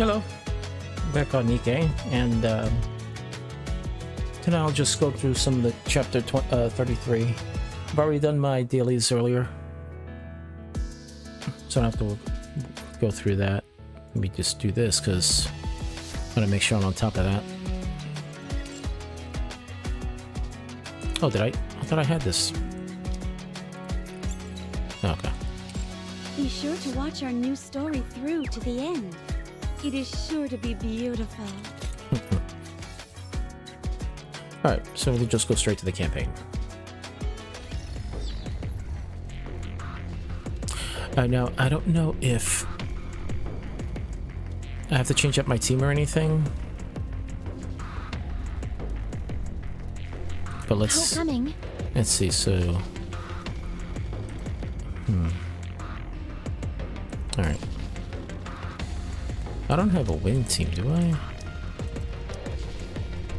Hello, back on NIKKE, and tonight I'll just go through some of the chapter 33. I've already done my dailies earlier, so I don't have to go through that. Let me just do this because I want to make sure I'm on top of that. Oh, did I? I thought I had this. Okay. Be sure to watch our new story through to the end. It is sure to be beautiful. Alright, so we'll just go straight to the campaign. Now, I don't know if I have to change up my team or anything. But let's see, so... Alright. I don't have a win team, do I?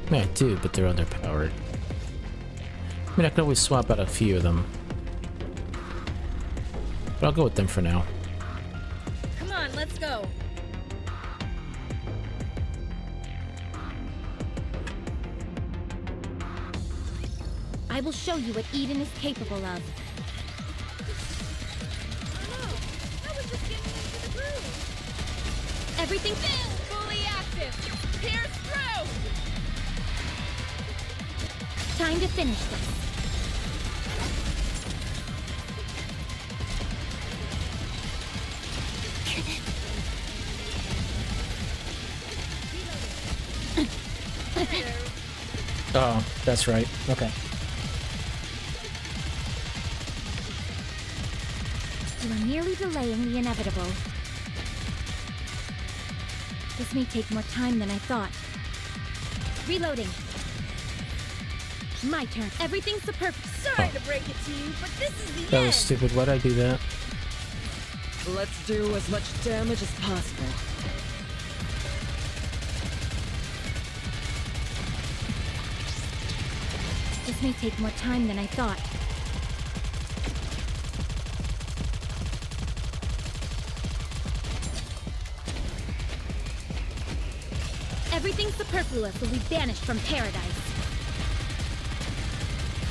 I mean, I do, but they're underpowered. I mean, I could always swap out a few of them. But I'll go with them for now. Come on, let's go. I will show you what Eden is capable of. Everything fully active. Pierce through. Time to finish this. Oh, that's right. Okay. You are merely delaying the inevitable. This may take more time than I thought. Reloading. My turn. Everything's superfluous. Sorry to break it to you, but this is the end. That was stupid. Why'd I do that? Let's do as much damage as possible. This may take more time than I thought. Everything superfluous will be banished from paradise.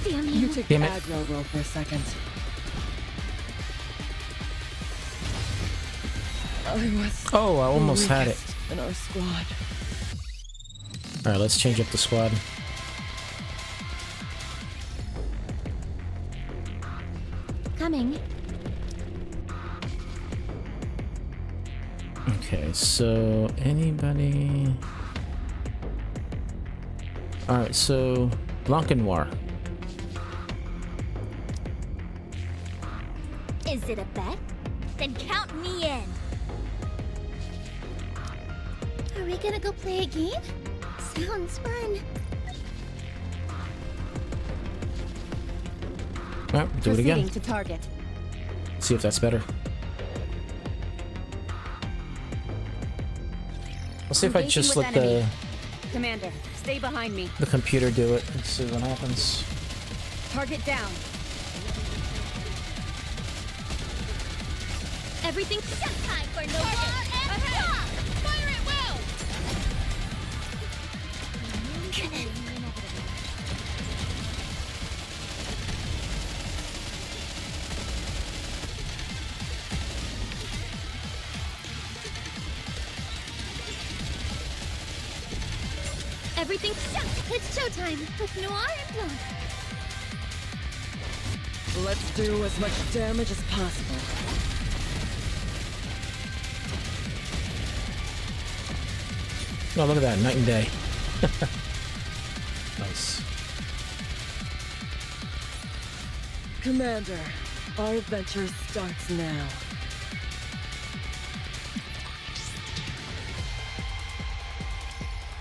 Damn you. You took the aggro roll for a second. Oh, I almost had it. In our squad. Alright, let's change up the squad. Coming. Okay, so anybody... Alright, so Blanc-Noir. Is it a bet? Then count me in. Are we gonna go play a game? Sounds fun. Alright, do it again. To target. See if that's better. Let's see if I just let the Commander, stay behind me. computer do it and see what happens. Target down. Everything just time for Noir and Rock! Fire at will! Everything just... It's showtime with Noir and Blanc. Let's do as much damage as possible. Oh, look at that, night and day. Nice. Commander, our adventure starts now.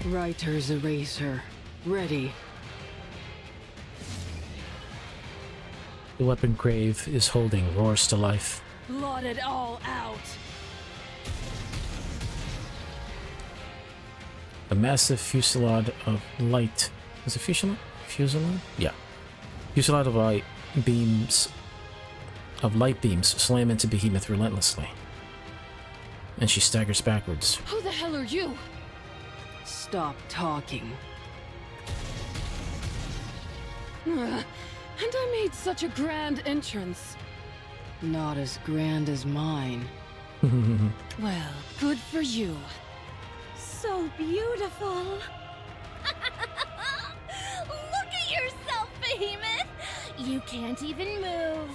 Writer's eraser. Ready. The weapon grave is holding roars to life. Blot it all out. A massive fusillade of light. Is it fusillade? Fusillade? Yeah. Fusillade of light beams slam into Behemoth relentlessly. and she staggers backwards. Who the hell are you? Stop talking. And I made such a grand entrance. Not as grand as mine. Well, good for you. So beautiful. Look at yourself, Behemoth! You can't even move.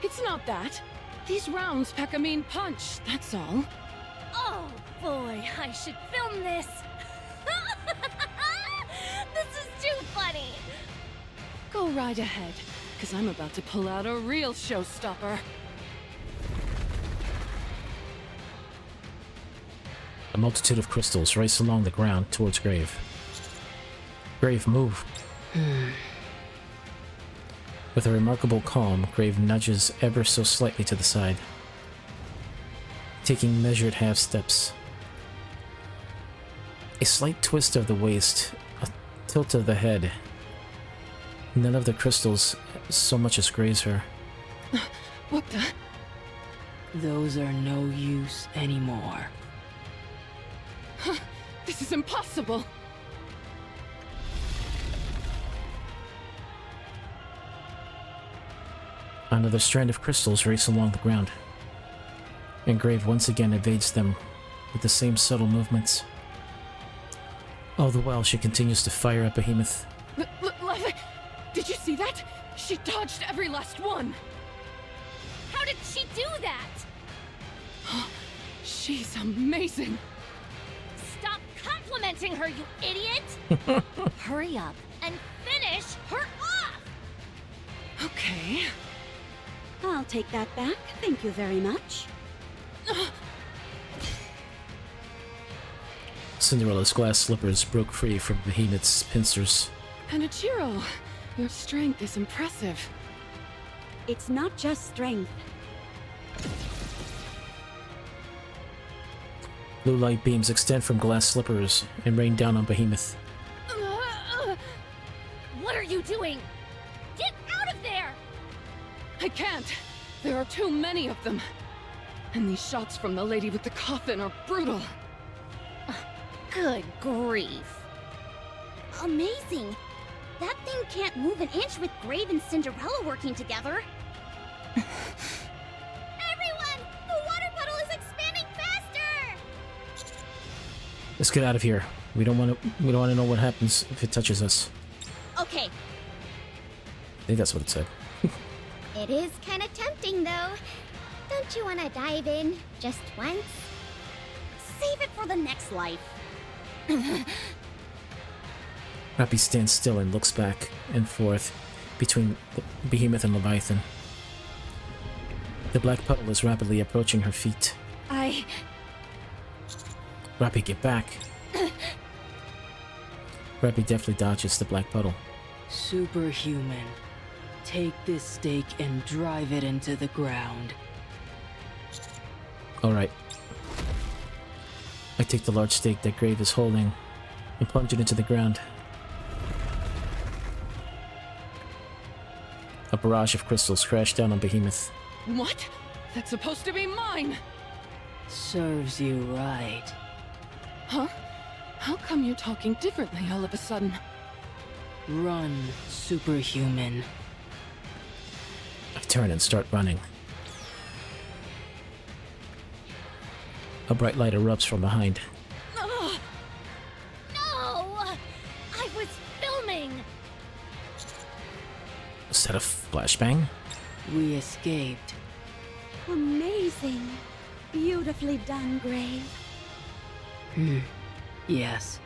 It's not that. These rounds pack a mean punch, that's all. Oh boy, I should film this. This is too funny. Go right ahead, because I'm about to pull out a real showstopper. A multitude of crystals race along the ground towards Grave. Grave, move. With a remarkable calm, Grave nudges ever so slightly to the side, taking measured half steps. A slight twist of the waist, a tilt of the head. None of the crystals so much as graze her. What the? Those are no use anymore. This is impossible. Another strand of crystals race along the ground, and Grave once again evades them with the same subtle movements. All the while, she continues to fire at Behemoth. Did you see that? She dodged every last one. How did she do that? She's amazing. Stop complimenting her, you idiot! Hurry up and finish her off! Okay. I'll take that back. Thank you very much. Cinderella's glass slippers broke free from Behemoth's pincers. Hanichiro, your strength is impressive. It's not just strength. Blue light beams extend from glass slippers and rain down on Behemoth. What are you doing? Get out of there! I can't. There are too many of them. And these shots from the lady with the coffin are brutal. Good grief. Amazing. That thing can't move an inch with Grave and Cinderella working together. Everyone! The water puddle is expanding faster! Let's get out of here. We don't want to know what happens if it touches us. Okay. I think that's what it said. It is kind of tempting, though. Don't you want to dive in just once? Save it for the next life. Rappy stands still and looks back and forth between Behemoth and Leviathan. The black puddle is rapidly approaching her feet. Rappy, get back! Rappy deftly dodges the black puddle. Superhuman. Take this stake and drive it into the ground. Alright. I take the large stake that Grave is holding and plunge it into the ground. A barrage of crystals crash down on Behemoth. What? That's supposed to be mine! Serves you right. Huh? How come you're talking differently all of a sudden? Run, superhuman. I turn and start running. A bright light erupts from behind. No! I was filming! Is that a flashbang? We escaped. Amazing. Beautifully done, Grave. Yes.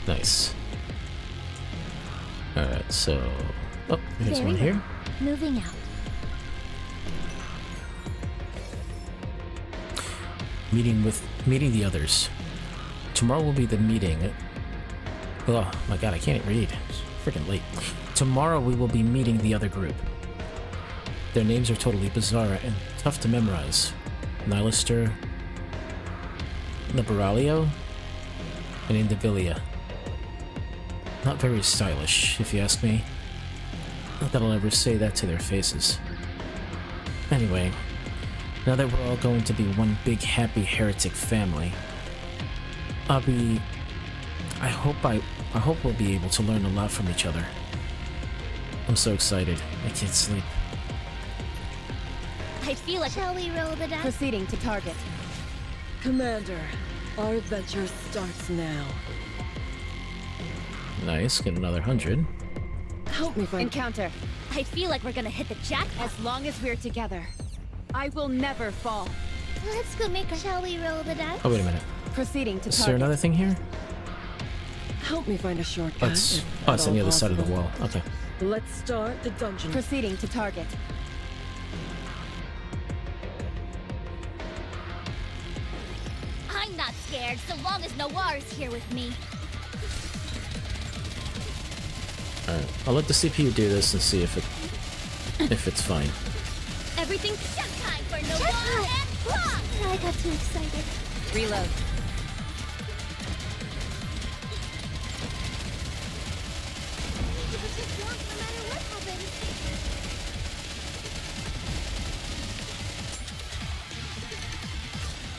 Nice. Alright, so... Oh, there's Very one here. Moving out. Meeting the others. Tomorrow will be the meeting. Oh my god, I can't read. It's freaking late. Tomorrow we will be meeting the other group. Their names are totally bizarre and tough to memorize. Nihilister, Liberalio, and Indivilia. Not very stylish, if you ask me. Not that I'll ever say that to their faces. Anyway, now that we're all going to be one big happy heretic family, I hope we'll be able to learn a lot from each other. I'm so excited. I can't sleep. I feel like. Shall we roll the dice? Proceeding to target. Commander, our adventure starts now. Nice, get another 100. Help me find. Encounter. I feel like we're gonna hit the jackpot. As long as we're together, I will never fall. Let's go make a. Shall we roll the dice? Oh, wait a minute. Proceeding to Is target. there another thing here? Help me find a shortcut. Oh, it's if on at the all other side of the possible. wall. Okay. Let's start the dungeon. Proceeding to target. I'm not scared so long as Noir is here with me. Alright. I'll let the CPU do this and see if it's fine. Everything showtime for Noir and Plum! I got too excited. Reload. No matter what happens.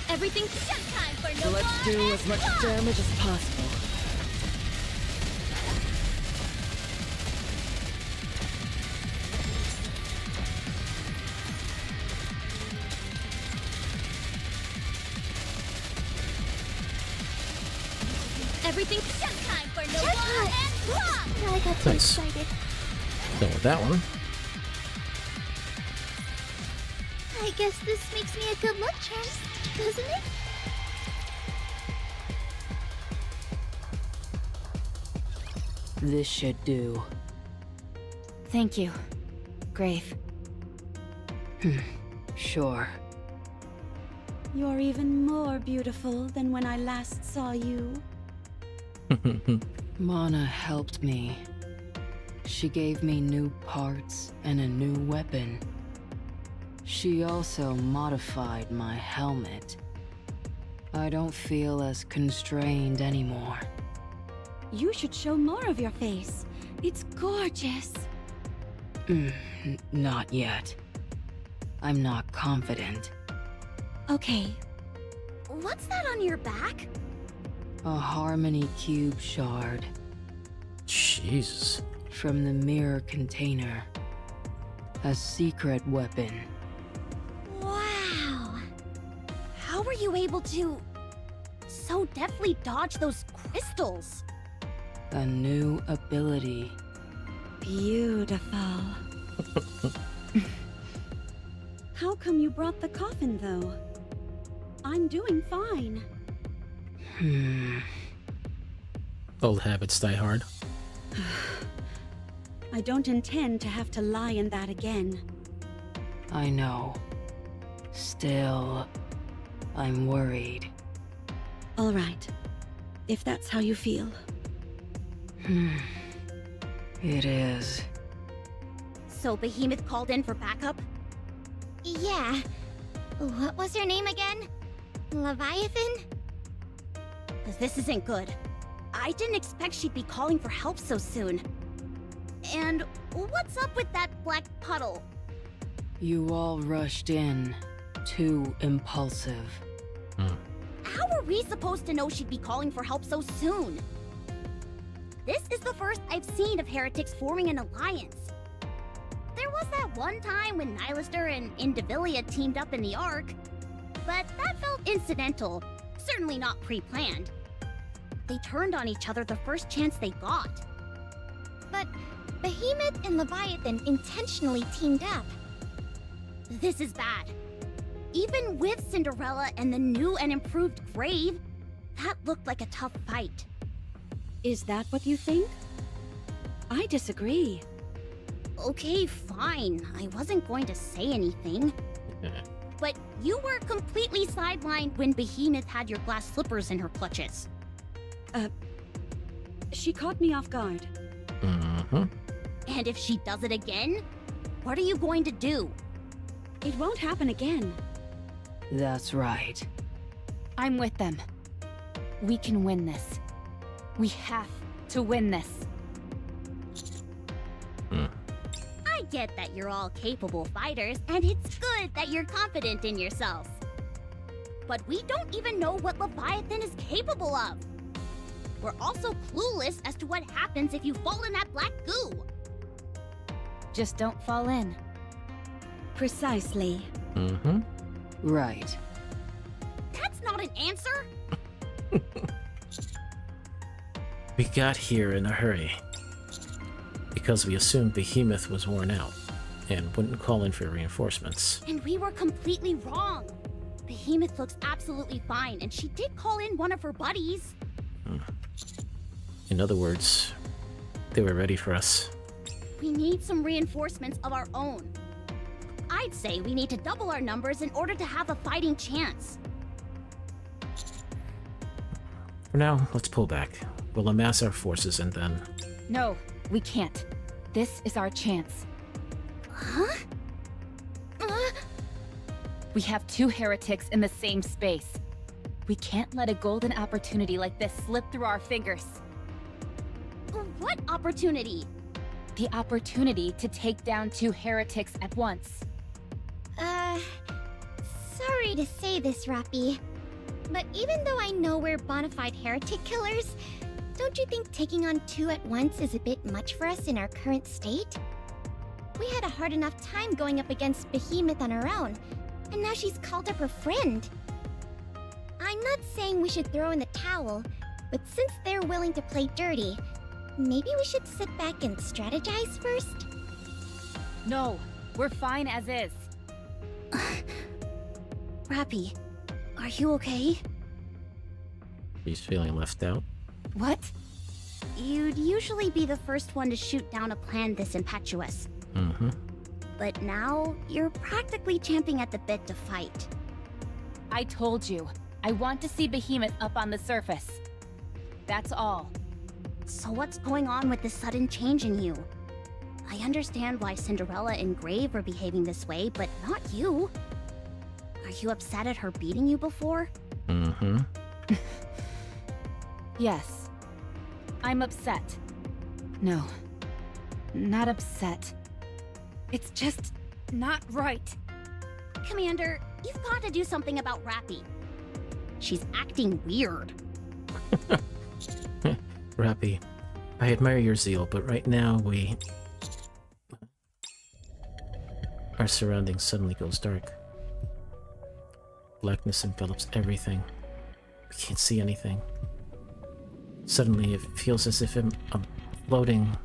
Everything showtime for So Noir let's do and as much Plum! damage as possible. Everything showtime for Noir and Plum! I got too Nice. excited. Done with that one. I guess this makes me a good luck charm, doesn't it? This should do. Thank you, Grave. Sure. You're even more beautiful than when I last saw you. Mana helped me. She gave me new parts and a new weapon. She also modified my helmet. I don't feel as constrained anymore. You should show more of your face. It's gorgeous. Not yet. I'm not confident. Okay, What's that on your back? A Harmony Cube shard Jesus. from the mirror container. A secret weapon. Wow. How were you able to so deftly dodge those crystals? A new ability. beautiful. How come you brought the coffin, though? I'm doing fine. Old habits die hard. I don't intend to have to lie in that again. I know. Still, I'm worried. All right, if that's how you feel. It is. So Behemoth called in for backup? Yeah. What was her name again? Leviathan? This isn't good. I didn't expect she'd be calling for help so soon. And what's up with that black puddle? You all rushed in. Too impulsive. How were we supposed to know she'd be calling for help so soon? This is the first I've seen of heretics forming an alliance. There was that one time when Nylister and Indivilia teamed up in the Ark, but that felt incidental, certainly not pre-planned. They turned on each other the first chance they got. But Behemoth and Leviathan intentionally teamed up. This is bad. Even with Cinderella and the new and improved Grave, that looked like a tough fight. Is that what you think? I disagree. Okay, fine. I wasn't going to say anything. But you were completely sidelined when Behemoth had your glass slippers in her clutches. She caught me off guard. And if she does it again, what are you going to do? It won't happen again. That's right. I'm with them. We can win this. We have to win this. get that you're all capable fighters, and it's good that you're confident in yourselves. But we don't even know what Leviathan is capable of. We're also clueless as to what happens if you fall in that black goo. Just don't fall in. Precisely. Mm-hmm. Right. That's not an answer. We got here in a hurry. Because we assumed Behemoth was worn out and wouldn't call in for reinforcements. And we were completely wrong. Behemoth looks absolutely fine, and she did call in one of her buddies. In other words, they were ready for us. We need some reinforcements of our own. I'd say we need to double our numbers in order to have a fighting chance. For now, let's pull back. We'll amass our forces and then... No, we can't. This is our chance. Huh? We have 2 heretics in the same space. We can't let a golden opportunity like this slip through our fingers. What opportunity? The opportunity to take down 2 heretics at once. Sorry to say this, Rappy, but even though I know we're bona fide heretic killers, don't you think taking on 2 at once is a bit much for us in our current state? We had a hard enough time going up against Behemoth on our own, and now she's called up her friend. I'm not saying we should throw in the towel, but since they're willing to play dirty, maybe we should sit back and strategize first? No, we're fine as is. Rappy, are you okay? He's feeling left out. What? You'd usually be the first one to shoot down a plan this impetuous. Mm-hmm. But now, you're practically champing at the bit to fight. I told you. I want to see Behemoth up on the surface. That's all. So what's going on with this sudden change in you? I understand why Cinderella and Grave are behaving this way, but not you. Are you upset at her beating you before? Mm-hmm. Yes. I'm upset. No. Not upset. It's just not right. Commander, you've got to do something about Rappy. She's acting weird. Rappy, I admire your zeal, but right now our surroundings suddenly goes dark. Blackness envelops everything. We can't see anything. Suddenly, it feels as if I'm floating,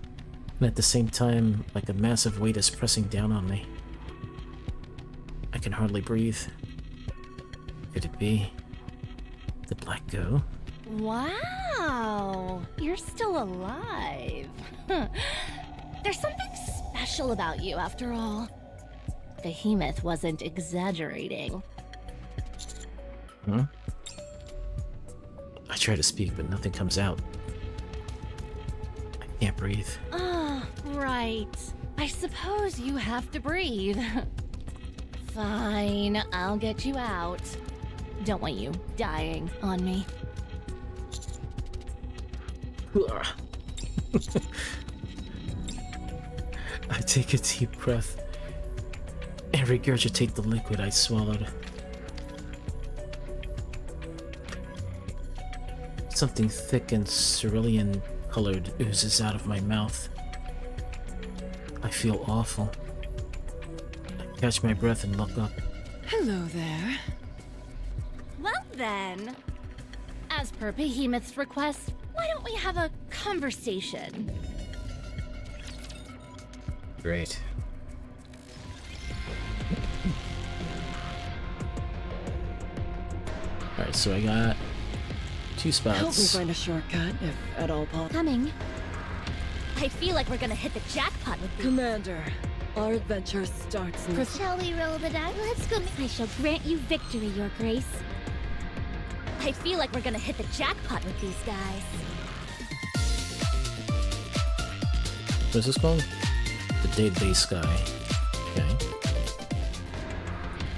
and at the same time, like a massive weight is pressing down on me. I can hardly breathe. Could it be the Black Goo? Wow, you're still alive. There's something special about you, after all. Behemoth wasn't exaggerating. Huh? I try to speak, but nothing comes out. I can't breathe. Ah, right. I suppose you have to breathe. Fine, I'll get you out. Don't want you dying on me. I take a deep breath and regurgitate the liquid I swallowed. Something thick and cerulean colored oozes out of my mouth. I feel awful. I catch my breath and look up. Hello there. Well then, as per Behemoth's request, why don't we have a conversation? Great. Alright, so I got 2 Help me spots. find a shortcut, if at all possible. Coming. I feel like we're gonna hit the jackpot with these. Commander, our adventure starts now. Shall we roll the dice? Let's go. I shall grant you victory, Your Grace. I feel like we're gonna hit the jackpot with these guys. What is this called? The Dead Bay Sky. Okay.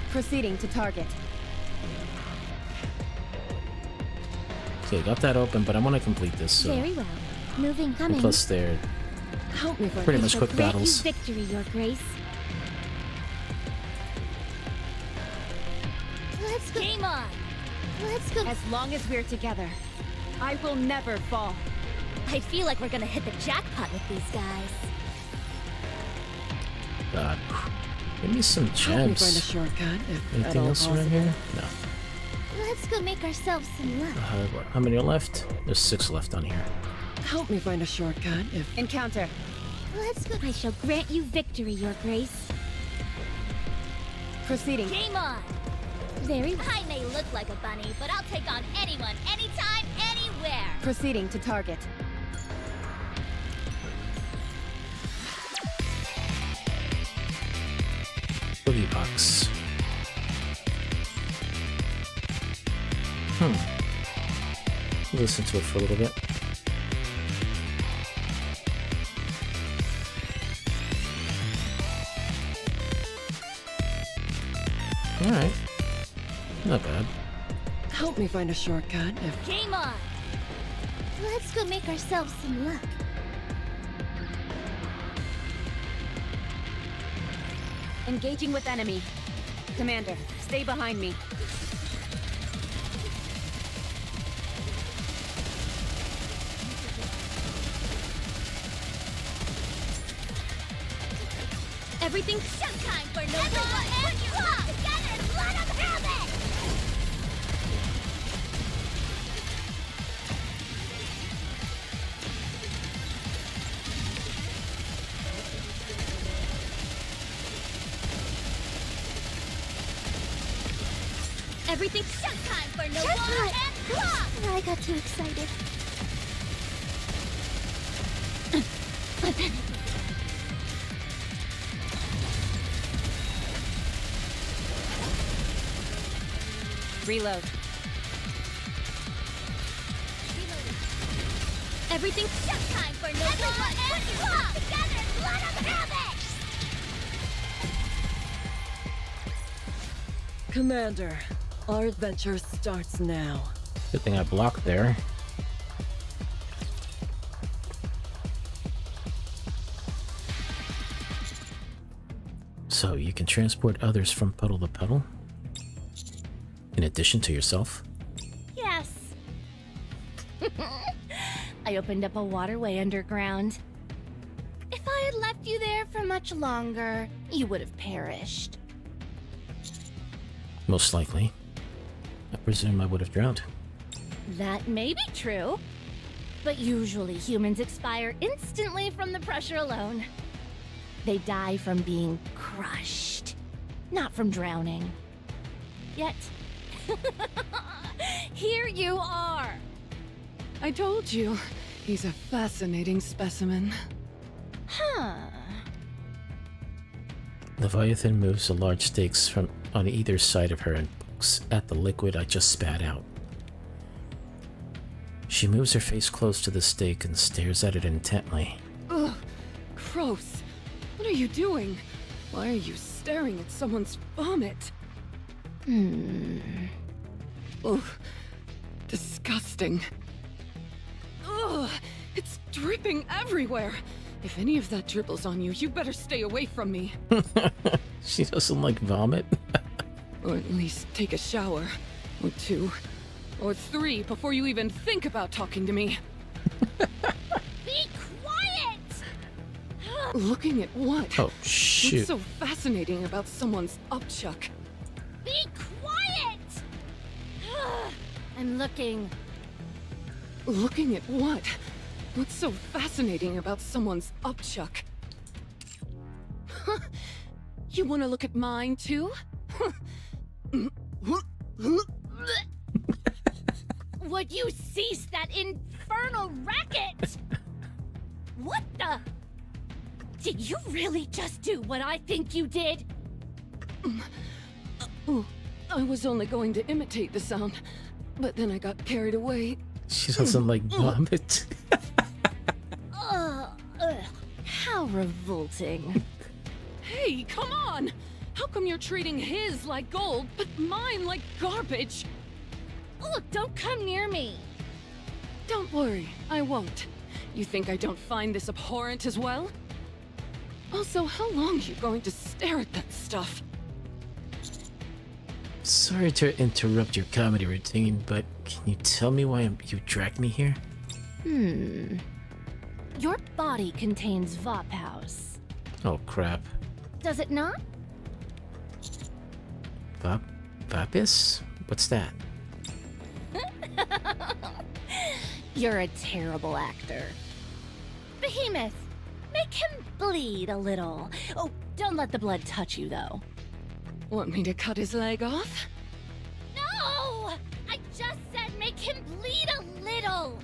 Proceeding to target. Okay, got that open, but I want to complete this, so... Very well. Moving, And coming. plus they're Help me find Pretty I much shall quick grant battles. you victory, Your Grace. Let's go. Game on! Let's go. As long as we're together, I will never fall. I feel like we're gonna hit the jackpot with these guys. God. Give me some Help me find a gems. shortcut if at Anything all else possible. around here? No. Let's go make ourselves some luck. How many are left? There's 6 left on here. Help me find a shortcut if Encounter. Let's go. I shall grant you victory, Your Grace. Proceeding. Game on! Very well. I may look like a bunny, but I'll take on anyone, anytime, anywhere! Proceeding to target. Boogie box. Listen to it for a little bit. Alright. Not bad. help me find a shortcut if Game on! Let's go make ourselves some luck. Engaging with enemy. Commander, stay behind me. Everything Showtime for no one and you all together, blood of helmet! everything Showtime for no Jackpot! one and claw! I got too excited. Reload. everything Showtime for no one and claw! Together, blood of helmet! Commander, our adventure starts now. Good thing I blocked there. So you can transport others from puddle to puddle? In addition to yourself? Yes. I opened up a waterway underground. If I had left you there for much longer, you would have perished. Most likely. I presume I would have drowned. That may be true, but usually humans expire instantly from the pressure alone. They die from being crushed, not from drowning. Yet, here you are. I told you, he's a fascinating specimen. Huh. Leviathan moves the large stakes from on either side of her and pokes at the liquid I just spat out. She moves her face close to the stake and stares at it intently. Ugh, gross. What are you doing? Why are you staring at someone's vomit? Ugh, disgusting. Ugh, it's dripping everywhere. If any of that dribbles on you, you better stay away from me. She doesn't like vomit. Or at least take a shower. Or 2. Or 3 before you even think about talking to me. Be quiet! Looking at what? Oh, shoot. What's so fascinating about someone's upchuck? Be quiet! I'm looking. Looking at what? What's so fascinating about someone's upchuck? You want to look at mine too? Would you cease that infernal racket? What the? Did you really just do what I think you did? I was only going to imitate the sound, but then I got carried away. She doesn't like vomit. Ugh. How revolting. Hey, come on! How come you're treating his like gold, but mine like garbage? Look, don't come near me. Don't worry, I won't. You think I don't find this abhorrent as well? Also, how long are you going to stare at that stuff? Sorry to interrupt your comedy routine, but can you tell me why you dragged me here? Your body contains Vophouse. Oh crap. Does it not? Vapis? What's that? You're a terrible actor. Behemoth, make him bleed a little. Oh, don't let the blood touch you, though. Want me to cut his leg off? No! I just said make him bleed a little!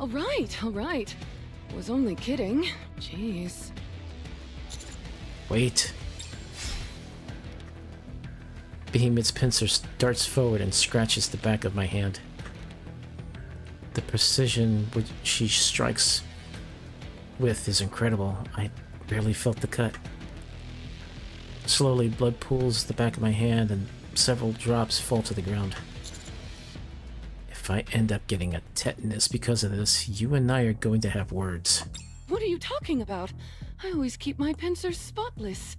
All right. Was only kidding. Jeez. Wait. Behemoth's pincer darts forward and scratches the back of my hand. The precision which she strikes with is incredible. I barely felt the cut. Slowly, blood pools the back of my hand and several drops fall to the ground. If I end up getting a tetanus because of this, you and I are going to have words. What are you talking about? I always keep my pincers spotless.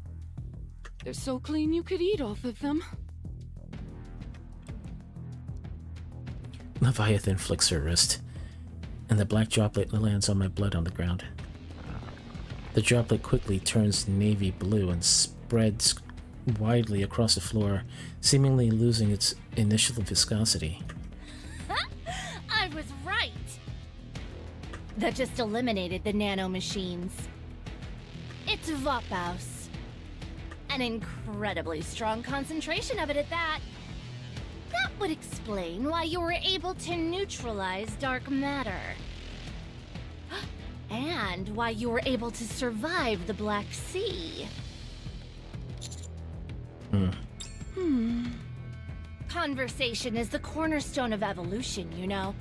They're so clean you could eat off of them. Leviathan flicks her wrist, and the black droplet lands on my blood on the ground. The droplet quickly turns navy blue and spreads widely across the floor, seemingly losing its initial viscosity. I was right! That just eliminated the nanomachines. It's Vophouse. An incredibly strong concentration of it at that. That would explain why you were able to neutralize dark matter. And why you were able to survive the Black Sea. Conversation is the cornerstone of evolution, you know.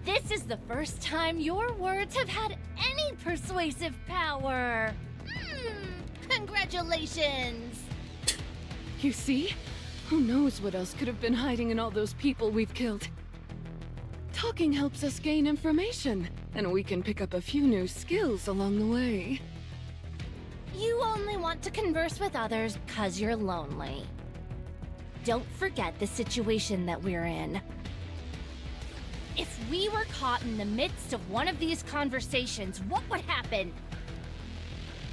This is the first time your words have had any persuasive power. Congratulations! You see? Who knows what else could have been hiding in all those people we've killed? Talking helps us gain information, and we can pick up a few new skills along the way. You only want to converse with others 'cause you're lonely. Don't forget the situation that we're in. If we were caught in the midst of one of these conversations, what would happen?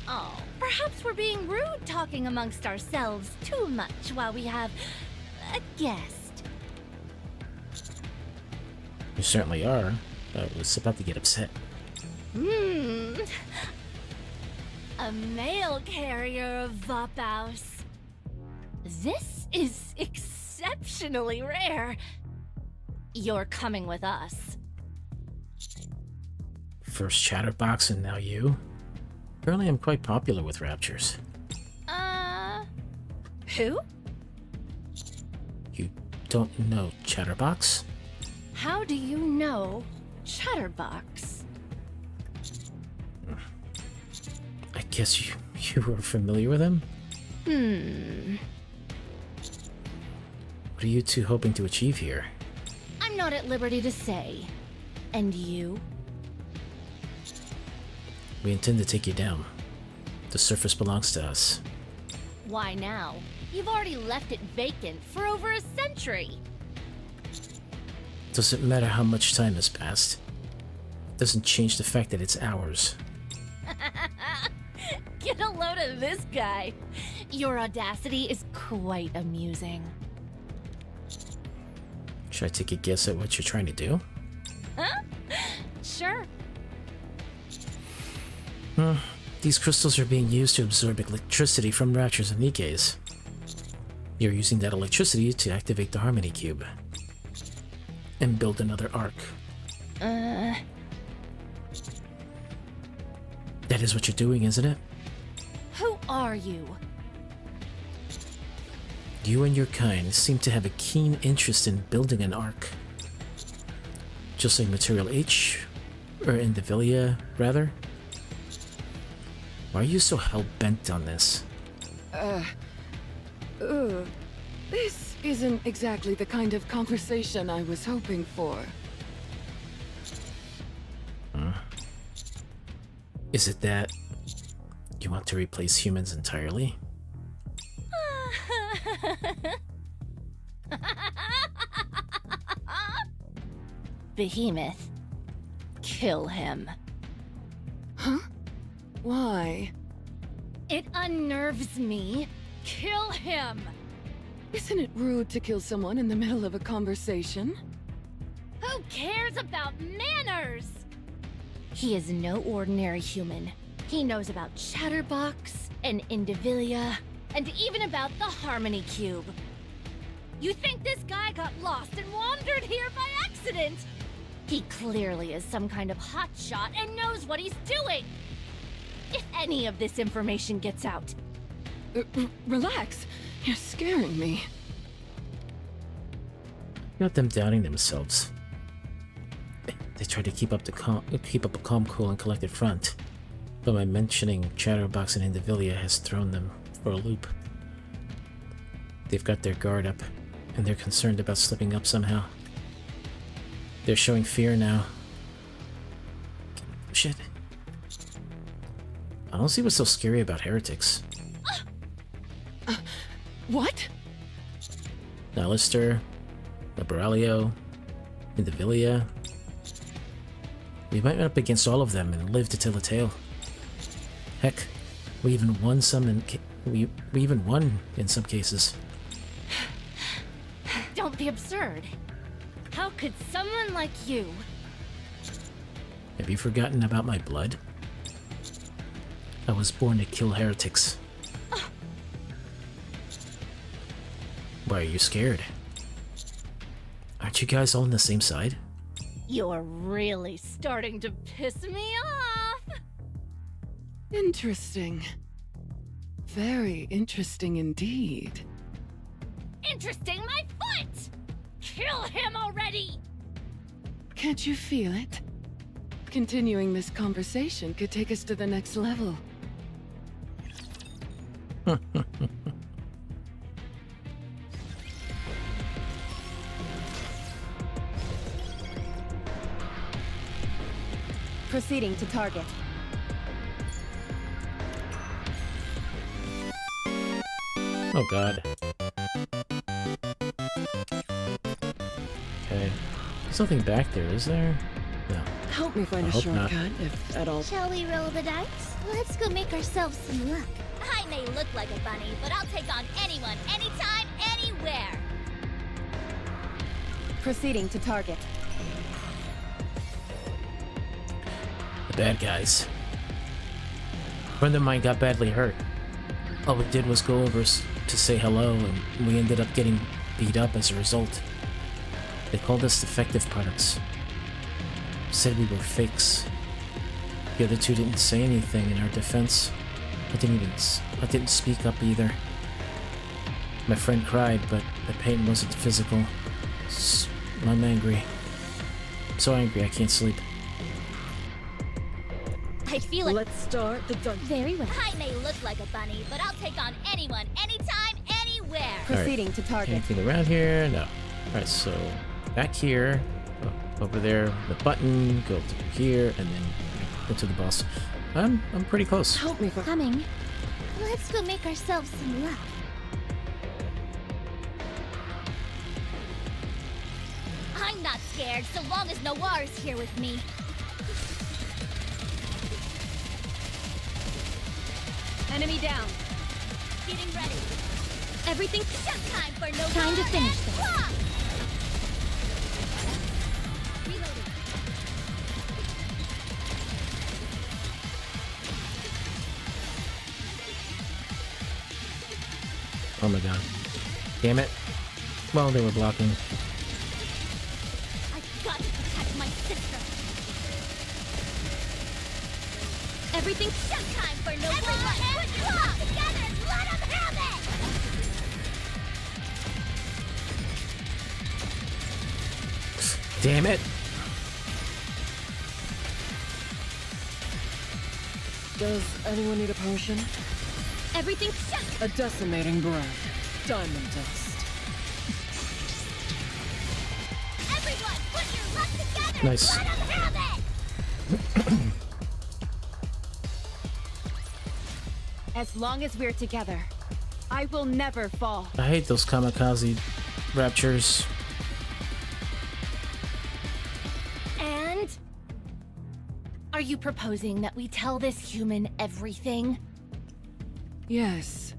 Oh, perhaps we're being rude talking amongst ourselves too much while we have a guest. You certainly are. I was about to get upset. A mail carrier of Vophouse. This is exceptionally rare. You're coming with us. First Chatterbox and now you? Apparently I'm quite popular with raptures. Who? You don't know Chatterbox? How do you know Chatterbox? I guess you were familiar with him? What are you two hoping to achieve here? I'm not at liberty to say. And you? We intend to take you down. The surface belongs to us. Why now? You've already left it vacant for over a century. Doesn't matter how much time has passed. Doesn't change the fact that it's ours. Get a load of this guy. Your audacity is quite amusing. Should I take a guess at what you're trying to do? Huh? Sure. These crystals are being used to absorb electricity from raptures and NIKKEs. You're using that electricity to activate the Harmony Cube. And build another arc. That is what you're doing, isn't it? Who are you? You and your kind seem to have a keen interest in building an arc. Just like Material H, or Indivilia, rather. Why are you so hell-bent on this? This isn't exactly the kind of conversation I was hoping for. Is it that you want to replace humans entirely? Behemoth. Kill him. Huh? Why? It unnerves me. Kill him! Isn't it rude to kill someone in the middle of a conversation? Who cares about manners? He is no ordinary human. He knows about Chatterbox and Indivilia, and even about the Harmony Cube. You think this guy got lost and wandered here by accident? He clearly is some kind of hotshot and knows what he's doing. If any of this information gets out... Relax. You're scaring me. Got them doubting themselves. They tried to keep up a calm, cool, and collected front, but my mentioning Chatterbox and Indivilia has thrown them for a loop. They've got their guard up, and they're concerned about slipping up somehow. They're showing fear now. Shit. I don't see what's so scary about heretics. What? Alistair, Liberalio, Indivilia. We went up against all of them and lived to tell the tale. Heck, we even won some we even won in some cases. Don't be absurd. How could someone like you... Have you forgotten about my blood? I was born to kill heretics. Why are you scared? Aren't you guys all on the same side? You're really starting to piss me off! Interesting. Very interesting indeed. Interesting my foot! Kill him already! Can't you feel it? Continuing this conversation could take us to the next level. Proceeding to target. Oh god. Okay. There's nothing back there, is there? No. Help me find I a hope not. shortcut, if at all. Shall we roll the dice? Let's go make ourselves some luck. I may look like a bunny, but I'll take on anyone, anytime, anywhere. Proceeding to target. The bad guys. A friend of mine got badly hurt. All we did was go over to say hello, and we ended up getting beat up as a result. They called us defective products. Said we were fakes. The other two didn't say anything in our defense. I didn't speak up either. My friend cried, but the pain wasn't physical. I'm angry. So angry I can't sleep. I feel like Let's start the done. Very well. I may look like a bunny, but I'll take on anyone, anytime, anywhere. Proceeding to target. Anything around here? No. Alright, so back here, over there, the button, go to here, and then go to the boss. I'm pretty close. Help me find. Coming. Let's go make ourselves some luck. I'm not scared so long as Noir is here with me. Enemy down. Getting ready. Everything Just time for Noir. Time to finish and this. rock. Reloading. Oh my god. Damn it. Well, they were blocking. I've got to protect my sister. everything. Just time for Noir. Everyone, put your hands together and let them have it. Damn it. Does anyone need a potion? Everything. A decimating breath. Diamond dust. Everyone, put your luck together Nice. and let them have it. As long as we're together, I will never fall. I hate those kamikaze raptures. And? Are you proposing that we tell this human everything? Yes.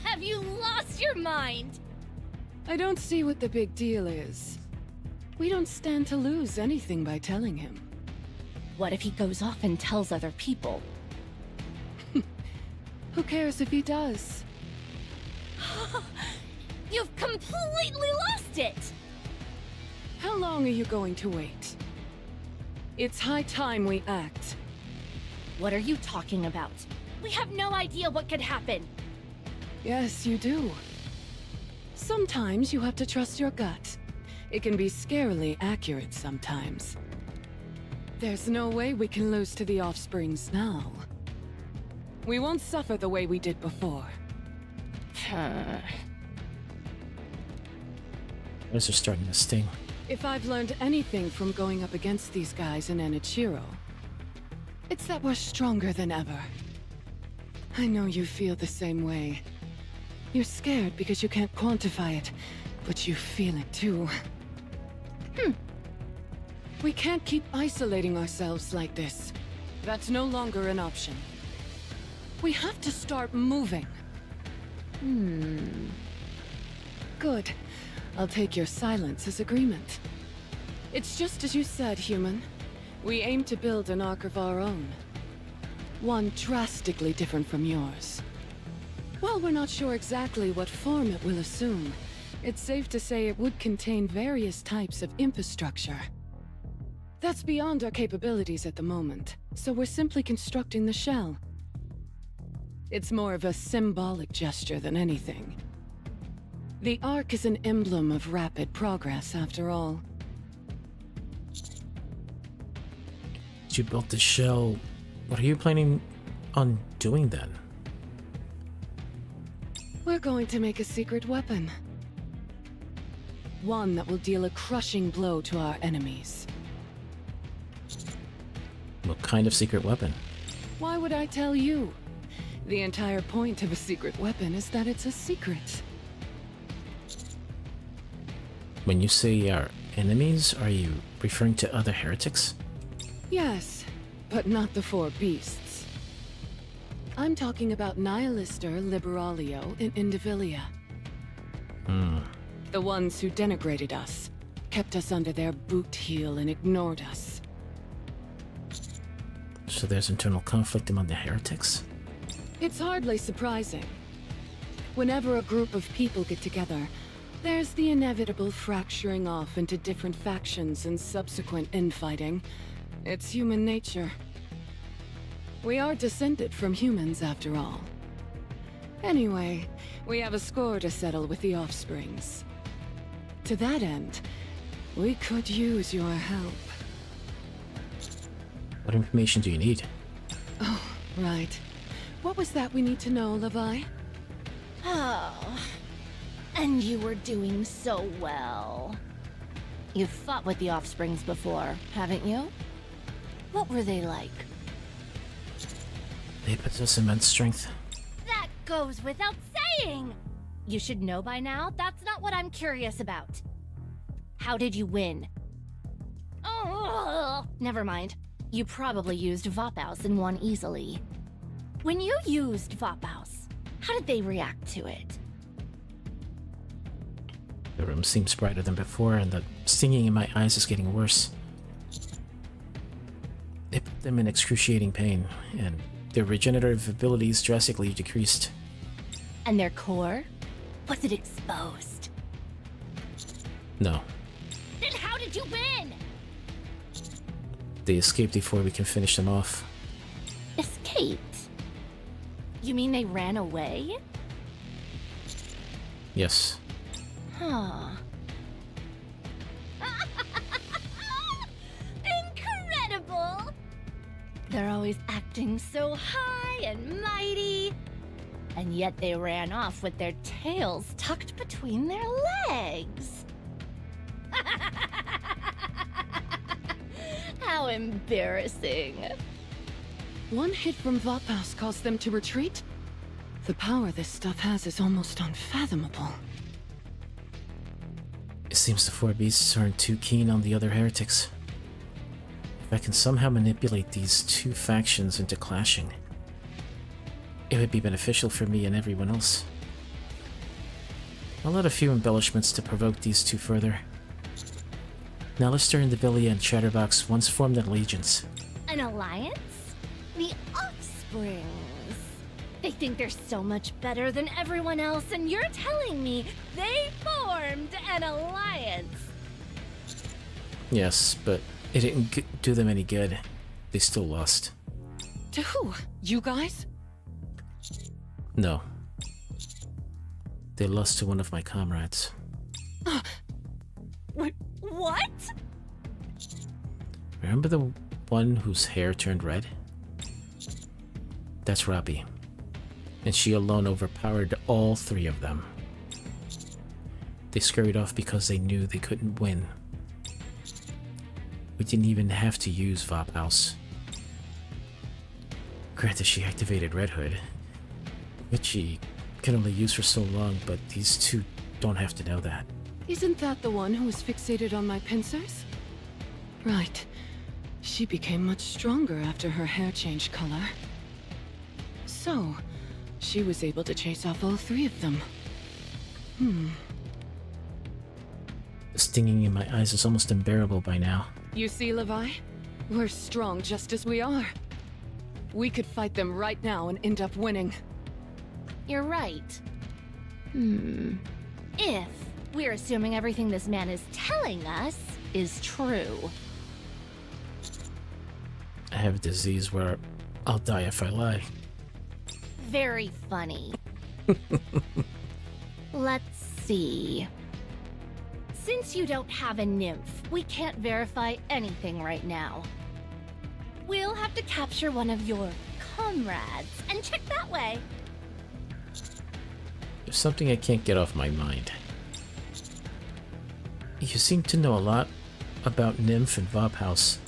Have you lost your mind? I don't see what the big deal is. We don't stand to lose anything by telling him. What if he goes off and tells other people? Who cares if he does? You've completely lost it! How long are you going to wait? It's high time we act. What are you talking about? We have no idea what could happen. Yes, you do. Sometimes you have to trust your gut. It can be scarily accurate sometimes. There's no way we can lose to the Offsprings now. We won't suffer the way we did before. Those are starting to sting. If I've learned anything from going up against these guys in Enichiro, it's that we're stronger than ever. I know you feel the same way. You're scared because you can't quantify it, but you feel it too. We can't keep isolating ourselves like this. That's no longer an option. We have to start moving. Good. I'll take your silence as agreement. It's just as you said, human. We aim to build an ark of our own. One drastically different from yours. While we're not sure exactly what form it will assume, it's safe to say it would contain various types of infrastructure. That's beyond our capabilities at the moment, so we're simply constructing the shell. It's more of a symbolic gesture than anything. The Ark is an emblem of rapid progress, after all. You built the shell. What are you planning on doing then? We're going to make a secret weapon. One that will deal a crushing blow to our enemies. What kind of secret weapon? Why would I tell you? The entire point of a secret weapon is that it's a secret. When you say our enemies, are you referring to other heretics? Yes, but not the four beasts. I'm talking about Nihilister, Liberalio, and Indivilia. The ones who denigrated us, kept us under their boot heel and ignored us. So there's internal conflict among the heretics? It's hardly surprising. Whenever a group of people get together, there's the inevitable fracturing off into different factions and subsequent infighting. It's human nature. We are descended from humans, after all. Anyway, we have a score to settle with the Offsprings. To that end, we could use your help. What information do you need? Oh, right. What was that we need to know, Levi? Oh. And you were doing so well. You've fought with the Offsprings before, haven't you? What were they like? They possess immense strength. That goes without saying! You should know by now, that's not what I'm curious about. How did you win? Oh, never mind. You probably used Vapaus and won easily. When you used Vapaus, how did they react to it? The room seems brighter than before, and the stinging in my eyes is getting worse. It put them in excruciating pain, and their regenerative abilities drastically decreased. And their core? Was it exposed? No. Then how did you win? They escaped before we can finish them off. Escaped? You mean they ran away? Yes. Huh. Incredible! They're always acting so high and mighty. And yet they ran off with their tails tucked between their legs. How embarrassing. One hit from Vophouse caused them to retreat? The power this stuff has is almost unfathomable. It seems the four beasts aren't too keen on the other heretics. If I can somehow manipulate these two factions into clashing, it would be beneficial for me and everyone else. I'll add a few embellishments to provoke these two further. Nalister and Devillia and Chatterbox once formed an allegiance. An alliance? The Offsprings. They think they're so much better than everyone else, and you're telling me they formed an alliance? Yes, but it didn't do them any good. They still lost. To who? You guys? No. They lost to one of my comrades. What? Remember the one whose hair turned red? That's Robbie. And she alone overpowered all three of them. They scurried off because they knew they couldn't win. We didn't even have to use Vophouse. Granted, she activated Red Hood, which she can only use for so long, but these two don't have to know that. Isn't that the one who was fixated on my pincers? Right. She became much stronger after her hair changed color. So, she was able to chase off all three of them. The stinging in my eyes is almost unbearable by now. You see, Levi? We're strong just as we are. We could fight them right now and end up winning. You're right. If we're assuming everything this man is telling us is true. I have a disease where I'll die if I lie. Very funny. Let's see. Since you don't have a nymph, we can't verify anything right now. We'll have to capture one of your comrades and check that way. There's something I can't get off my mind. You seem to know a lot about Nymph and Vophouse.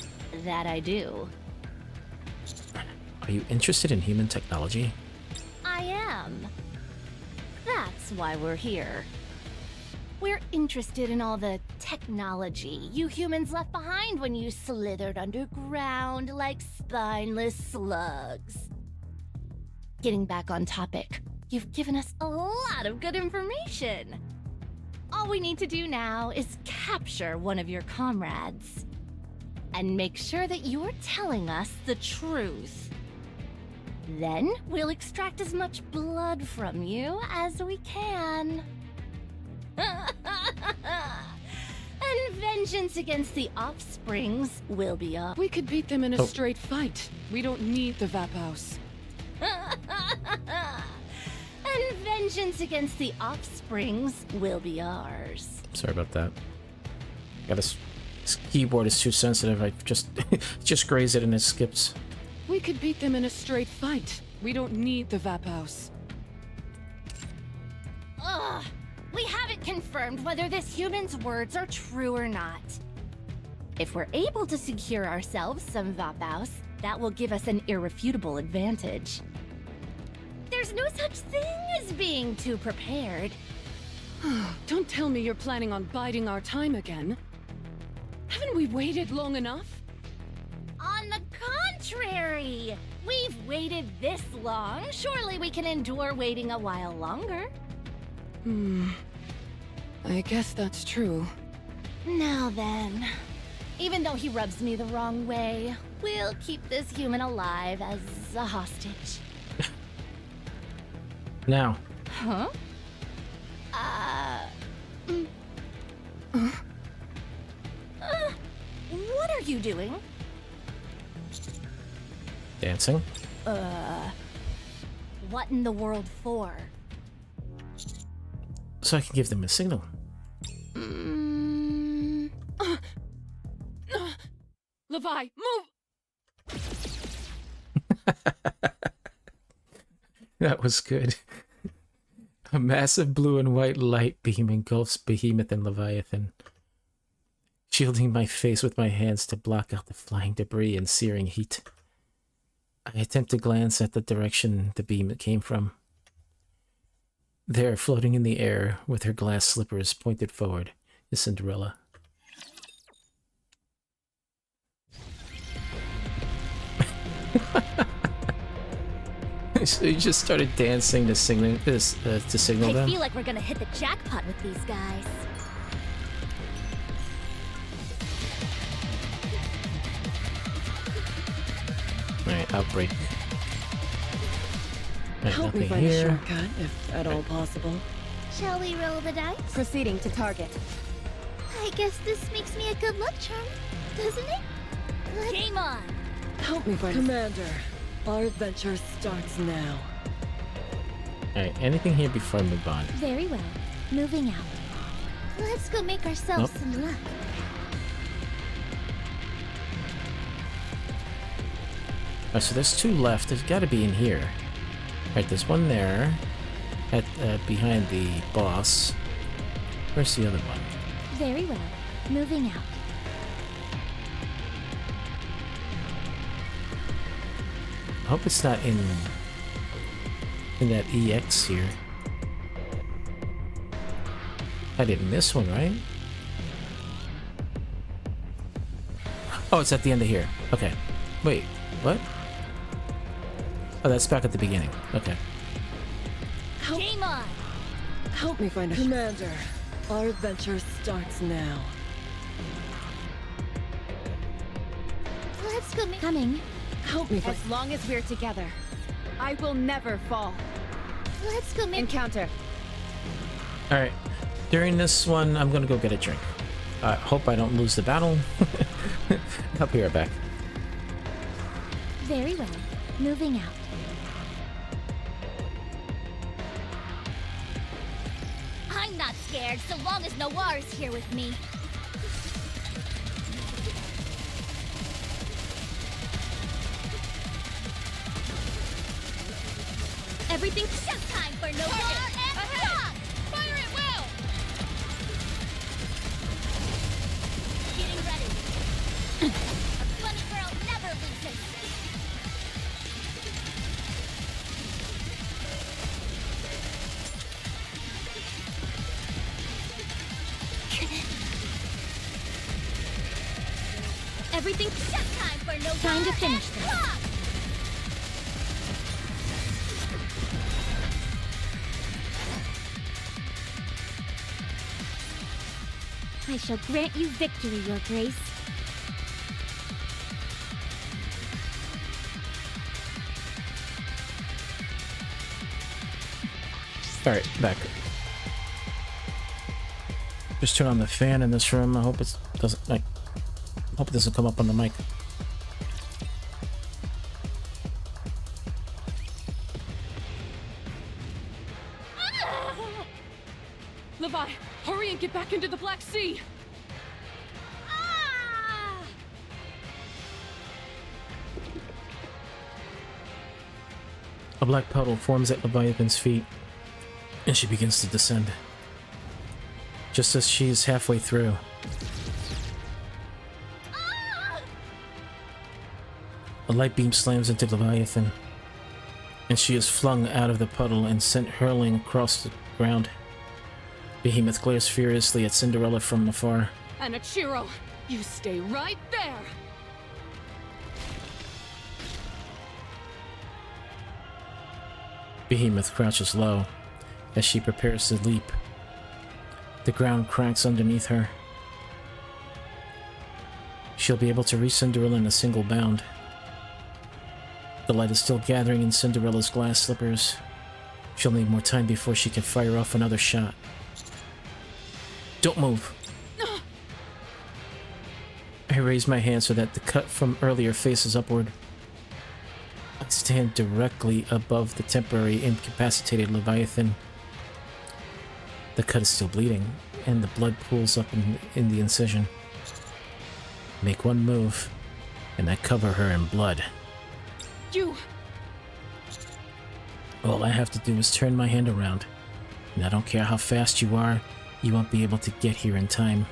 That I do. Are you interested in human technology? I am. That's why we're here. We're interested in all the technology you humans left behind when you slithered underground like spineless slugs. Getting back on topic, you've given us a lot of good information. All we need to do now is capture one of your comrades. And make sure that you're telling us the truth. Then we'll extract as much blood from you as we can. And vengeance against the Offsprings will be up. We could beat them in a straight fight. We don't need the Vophouse. And vengeance against the Offsprings will be ours. Sorry about that. This keyboard is too sensitive. I just graze it and it skips. We could beat them in a straight fight. We don't need the Vophouse. Ugh! We haven't confirmed whether this human's words are true or not. If we're able to secure ourselves some Vophouse, that will give us an irrefutable advantage. There's no such thing as being too prepared. Don't tell me you're planning on biding our time again. Haven't we waited long enough? On the contrary! We've waited this long. Surely we can endure waiting a while longer. I guess that's true. Now then, even though he rubs me the wrong way, we'll keep this human alive as a hostage. Now. Huh? What are you doing? Dancing? What in the world for? So I can give them a signal. Levi, move! That was good. A massive blue and white light beam engulfs Behemoth and Leviathan, shielding my face with my hands to block out the flying debris and searing heat. I attempt to glance at the direction the beam came from. There, floating in the air, with her glass slippers pointed forward, is Cinderella. So you just started dancing to signal this to signal I them. feel like we're gonna hit the jackpot with these guys. All right, outbreak. Right, Help me nothing find a here. shortcut, if at all possible. Shall we roll the dice? Proceeding to target. I guess this makes me a good luck charm, doesn't it? Let's Game on! Help me find Commander, our adventure starts now. All right, anything here before I move on? Very well. Moving out. Let's go make ourselves Nope. some luck. Oh, so there's two left. There's got to be in here. All right, there's one there, at behind the boss. Where's the other one? Very well. Moving out. I hope it's not in that EX here. I didn't miss one, right? Oh, it's at the end of here. Okay. Wait, what? Oh, that's back at the beginning. Okay. Game on! Help me find a Commander, our adventure starts now. Let's go coming. Help me find As long as we're together, I will never fall. Let's go make Encounter. All right. During this one, I'm gonna go get a drink. I hope I don't lose the battle. I'll be right back. Very well. Moving out. I'm not scared so long as Noir is here with me. Everything's showtime for Noir and Rock! Fire at will! Getting ready. A bunny girl never loses. Everything's showtime for Noir Time to finish and this. Rock! I shall grant you victory, Your Grace. All right, back. Just turn on the fan in this room. I hope it doesn't like. Hope it doesn't come up on the mic. Levi, hurry and get back into the Black Sea! Ah! A black puddle forms at Leviathan's feet, and she begins to descend. Just as she is halfway through, a light beam slams into Leviathan, and she is flung out of the puddle and sent hurling across the ground. Behemoth glares furiously at Cinderella from afar. And Ichiro, you stay right there! Behemoth crouches low as she prepares to leap. The ground cracks underneath her. She'll be able to reach Cinderella in a single bound. The light is still gathering in Cinderella's glass slippers. She'll need more time before she can fire off another shot. Don't move. I raise my hand so that the cut from earlier faces upward. I stand directly above the temporary incapacitated Leviathan. The cut is still bleeding, and the blood pools up in the incision. Make one move, and I cover her in blood. You... All I have to do is turn my hand around, and I don't care how fast you are, you won't be able to get here in time.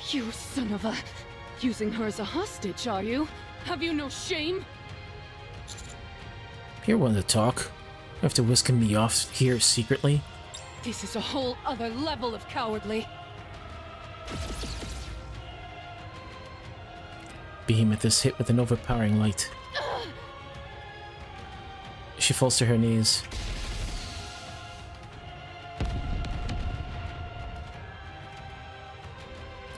You son of a... Using her as a hostage, are you? Have you no shame? You're one to talk. After whisking me off here secretly. This is a whole other level of cowardly. Behemoth is hit with an overpowering light. She falls to her knees.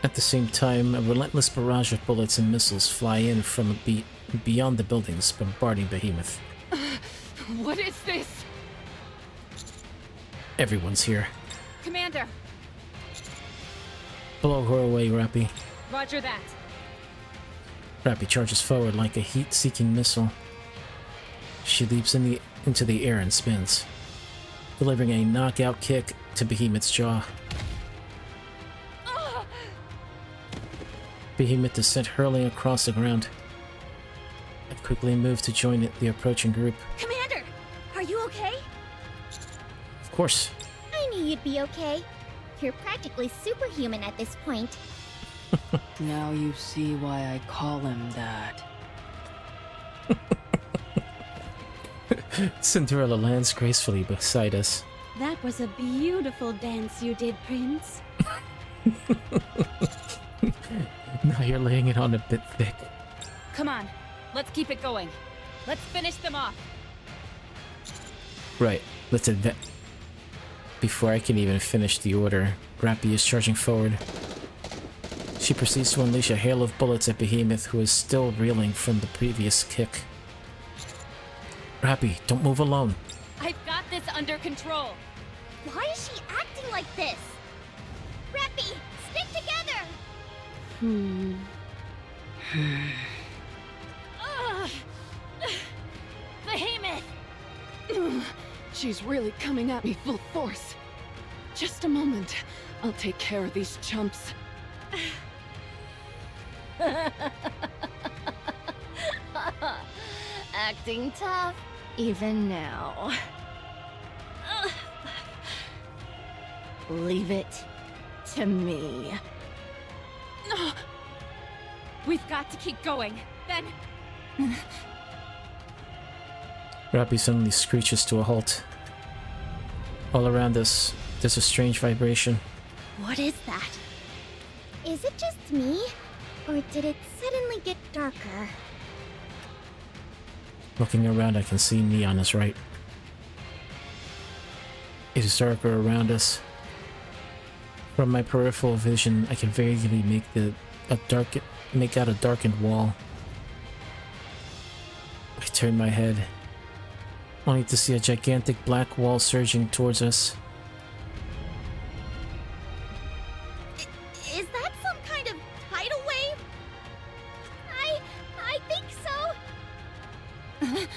At the same time, a relentless barrage of bullets and missiles fly in from beyond the buildings, bombarding Behemoth. What is this? Everyone's here. Commander! Blow her away, Rappy. Roger that. Rappy charges forward like a heat-seeking missile. She leaps into the air and spins, delivering a knockout kick to Behemoth's jaw. Behemoth is sent hurling across the ground. I quickly move to join the approaching group. Commander, are you okay? Of course. I knew you'd be okay. You're practically superhuman at this point. Now you see why I call him that. Cinderella lands gracefully beside us. That was a beautiful dance you did, Prince. Now you're laying it on a bit thick. Come on, let's keep it going. Let's finish them off. Right, let's advance. Before I can even finish the order, Rappy is charging forward. She proceeds to unleash a hail of bullets at Behemoth, who is still reeling from the previous kick. Rappy, don't move alone. I've got this under control. Why is she acting like this? Rappy, stick together! Ugh. Behemoth! She's really coming at me full force. Just a moment. I'll take care of these chumps. Acting tough, even now. Leave it to me. We've got to keep going. Then... Rappy suddenly screeches to a halt. All around us, there's a strange vibration. What is that? Is it just me? Or did it suddenly get darker? Looking around, I can see neon is right. It is darker around us. From my peripheral vision, I can vaguely make out a darkened wall. I turn my head, only to see a gigantic black wall surging towards us. Is that some kind of tidal wave? I think so.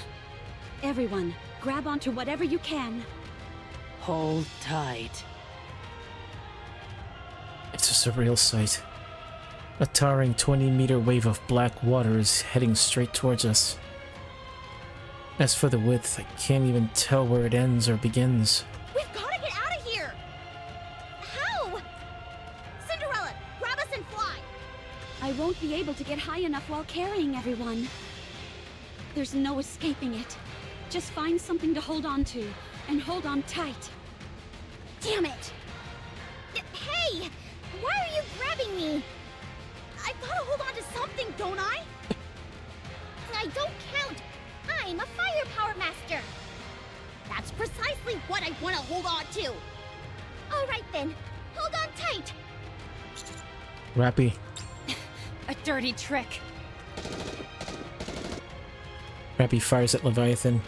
Everyone, grab onto whatever you can. Hold tight. It's a surreal sight. A towering 20-meter wave of black water is heading straight towards us. As for the width, I can't even tell where it ends or begins. We've got to get out of here! How? Cinderella, grab us and fly! I won't be able to get high enough while carrying everyone. There's no escaping it. Just find something to hold on to, and hold on tight. Damn it! Hey! Why are you grabbing me? I've got to hold on to something, don't I? I don't count. I'm a firepower master. That's precisely what I want to hold on to! All right then. Hold on tight. Rappy, A dirty trick. Rappy fires at Leviathan,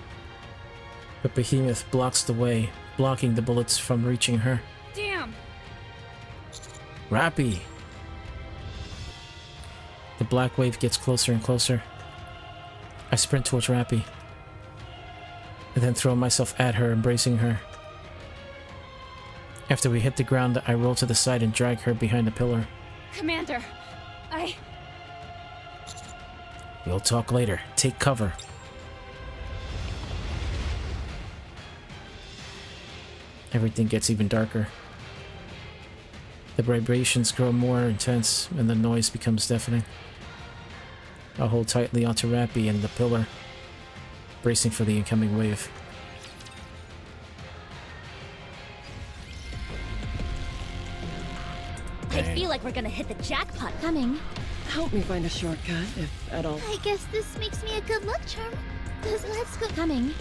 but Behemoth blocks the way, blocking the bullets from reaching her. Damn! Rappy! The black wave gets closer and closer. I sprint towards Rappy, and then throw myself at her, embracing her. After we hit the ground, I roll to the side and drag her behind a pillar. Commander, We'll talk later. Take cover. Everything gets even darker. The vibrations grow more intense, and the noise becomes deafening. I hold tightly onto Rappy and the pillar. bracing for the incoming wave. I feel like we're gonna hit the jackpot. Coming. Help me find a shortcut, if at all. I guess this makes me a good luck charm. Let's go. Coming.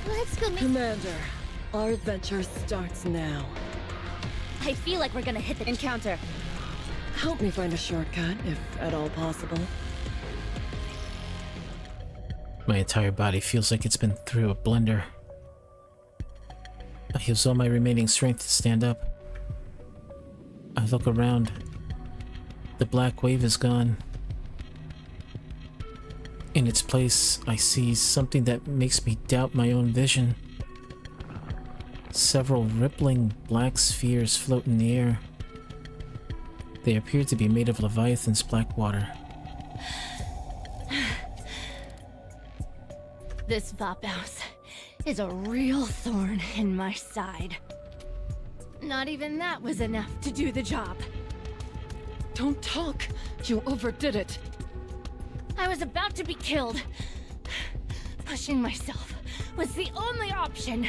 Let's go. Commander, our adventure starts now. I feel like we're gonna hit the Encounter. Help me find a shortcut, if at all possible. My entire body feels like it's been through a blender. I use all my remaining strength to stand up. I look around. The black wave is gone. In its place, I see something that makes me doubt my own vision. Several rippling black spheres float in the air. They appear to be made of Leviathan's black water. This Vapaus is a real thorn in my side. Not even that was enough to do the job. Don't talk! You overdid it! I was about to be killed. Pushing myself was the only option.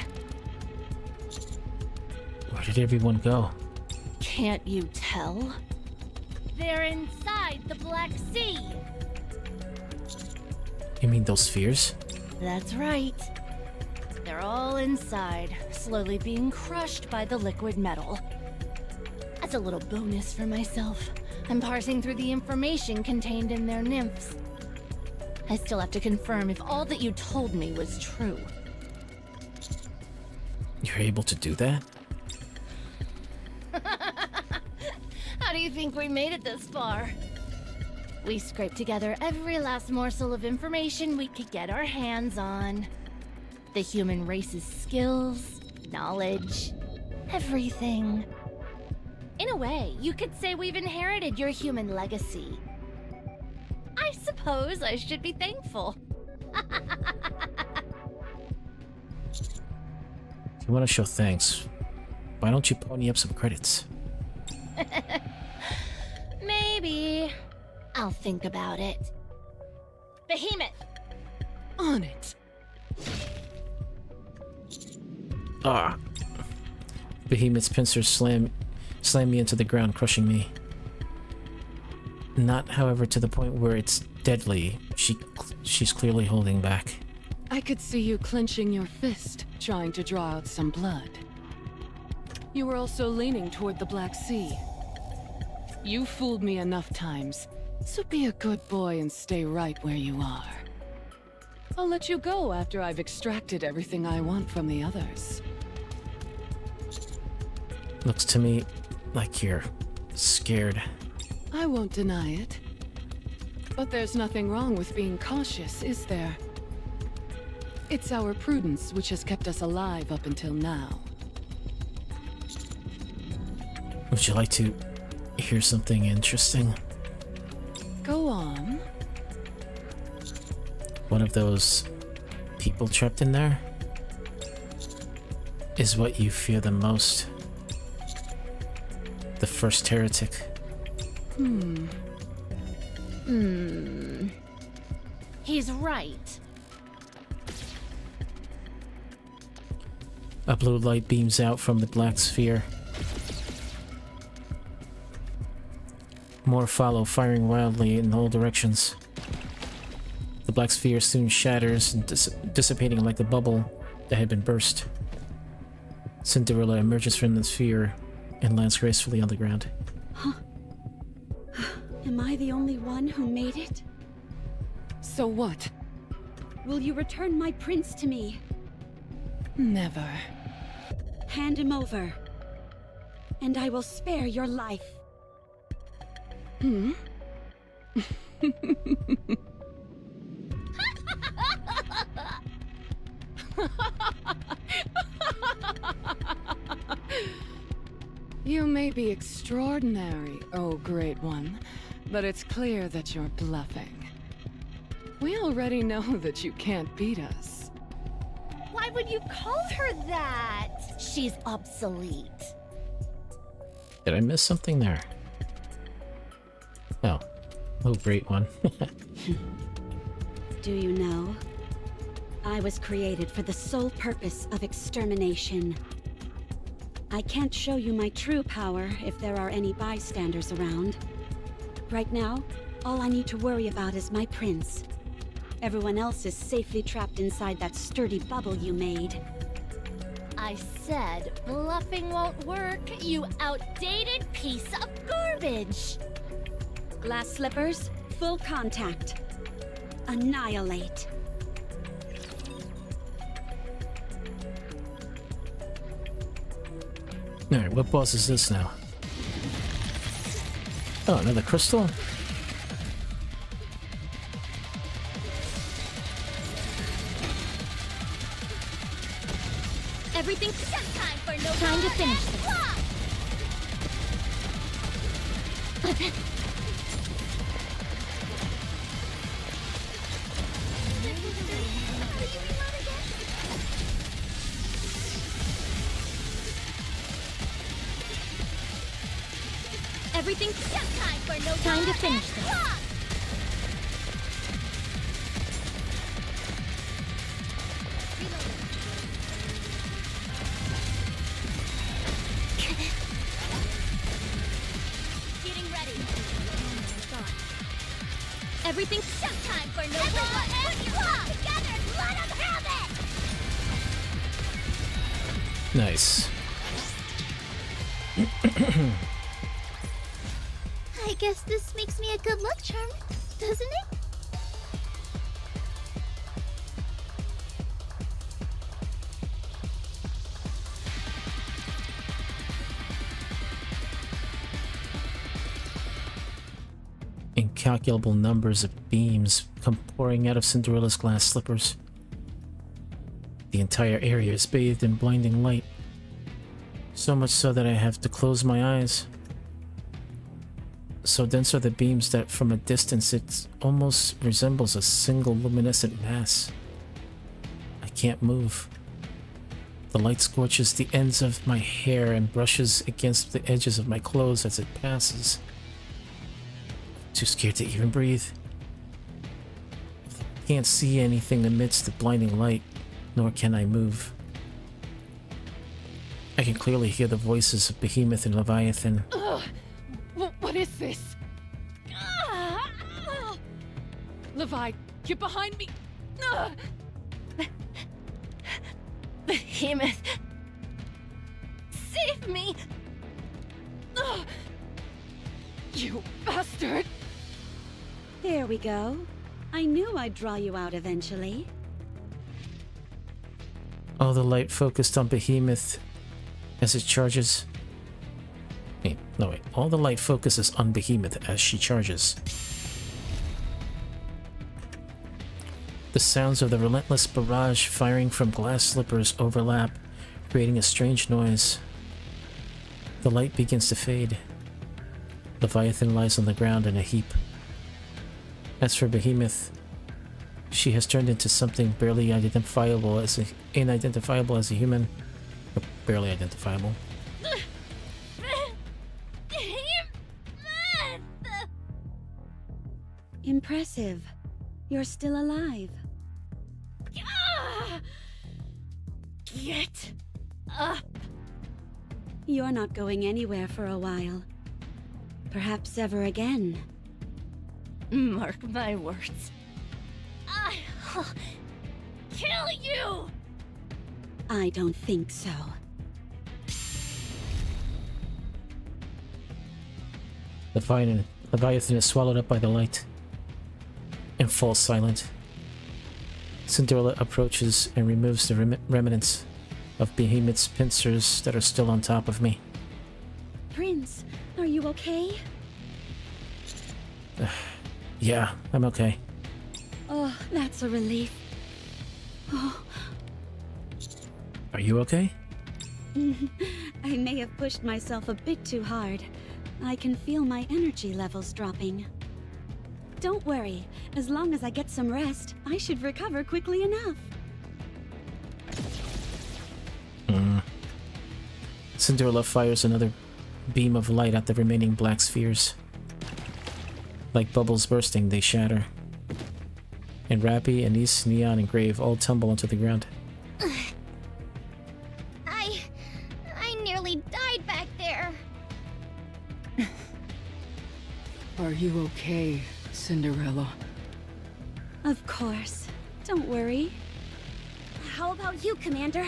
Where did everyone go? Can't you tell? They're inside the Black Sea. You mean those spheres? That's right. They're all inside, slowly being crushed by the liquid metal. As a little bonus for myself, I'm parsing through the information contained in their nymphs. I still have to confirm if all that you told me was true. You're able to do that? How do you think we made it this far? We scraped together every last morsel of information we could get our hands on. The human race's skills, knowledge, everything. In a way, you could say we've inherited your human legacy. I suppose I should be thankful. If you want to show thanks, why don't you pony up some credits? Maybe. I'll think about it. Behemoth! On it! Ah! Behemoth's pincers slam me into the ground, crushing me. Not, however, to the point where it's deadly. She's clearly holding back. I could see you clenching your fist, trying to draw out some blood. You were also leaning toward the Black Sea. You fooled me enough times, so be a good boy and stay right where you are. I'll let you go after I've extracted everything I want from the others. Looks to me like you're scared. I won't deny it. But there's nothing wrong with being cautious, is there? It's our prudence which has kept us alive up until now. Would you like to hear something interesting? Go on. One of those people trapped in there is what you fear the most. The first heretic. He's right. A blue light beams out from the black sphere. More follow, firing wildly in all directions. The black sphere soon shatters and dissipating like the bubble that had been burst. Cinderella emerges from the sphere and lands gracefully on the ground. Am I the only one who made it? So what? Will you return my prince to me? Never. Hand him over, and I will spare your life. You may be extraordinary, oh great one, but it's clear that you're bluffing. We already know that you can't beat us. Why would you call her that? She's obsolete. Did I miss something there? Oh, great one. Do you know? I was created for the sole purpose of extermination. I can't show you my true power if there are any bystanders around. Right now, all I need to worry about is my prince. Everyone else is safely trapped inside that sturdy bubble you made. I said bluffing won't work, you outdated piece of garbage! Glass slippers, full contact. Annihilate. Alright, what boss is this now? Oh, another crystal? Everything's just time for no time to finish this. Everything's just time for no time to finish this. Getting ready. Everything's just time for no time. Put your claws together and let them have it. Nice. I guess this makes me a good luck charm, doesn't it? Incalculable numbers of beams come pouring out of Cinderella's glass slippers. The entire area is bathed in blinding light, so much so that I have to close my eyes. So dense are the beams that from a distance it almost resembles a single luminescent mass. I can't move. The light scorches the ends of my hair and brushes against the edges of my clothes as it passes. Too scared to even breathe. Can't see anything amidst the blinding light, nor can I move. I can clearly hear the voices of Behemoth and Leviathan. Ugh! What is this? Levi, get behind me! Ugh! Behemoth! Save me! Ugh! You bastard! There we go. I knew I'd draw you out eventually. All the light focused on Behemoth as it charges. Wait, no wait. All the light focuses on Behemoth as she charges. The sounds of the relentless barrage firing from glass slippers overlap, creating a strange noise. The light begins to fade. Leviathan lies on the ground in a heap. As for Behemoth, she has turned into something barely identifiable as inidentifiable as a human. Or barely identifiable. Impressive. You're still alive. Get up! You're not going anywhere for a while. Perhaps ever again. Mark my words. I'll kill you! I don't think so. Leviathan is swallowed up by the light and falls silent. Cinderella approaches and removes the remnants of Behemoth's pincers that are still on top of me. Prince, are you okay? Yeah, I'm okay. Oh, that's a relief. Oh, Are you okay? I may have pushed myself a bit too hard. I can feel my energy levels dropping. Don't worry. As long as I get some rest, I should recover quickly enough. Cinderella fires another beam of light at the remaining black spheres. Like bubbles bursting, they shatter. and Rappy, Anise, Neon, and Grave all tumble onto the ground. I nearly died back there. Are you okay, Cinderella? Of course. Don't worry. How about you, Commander?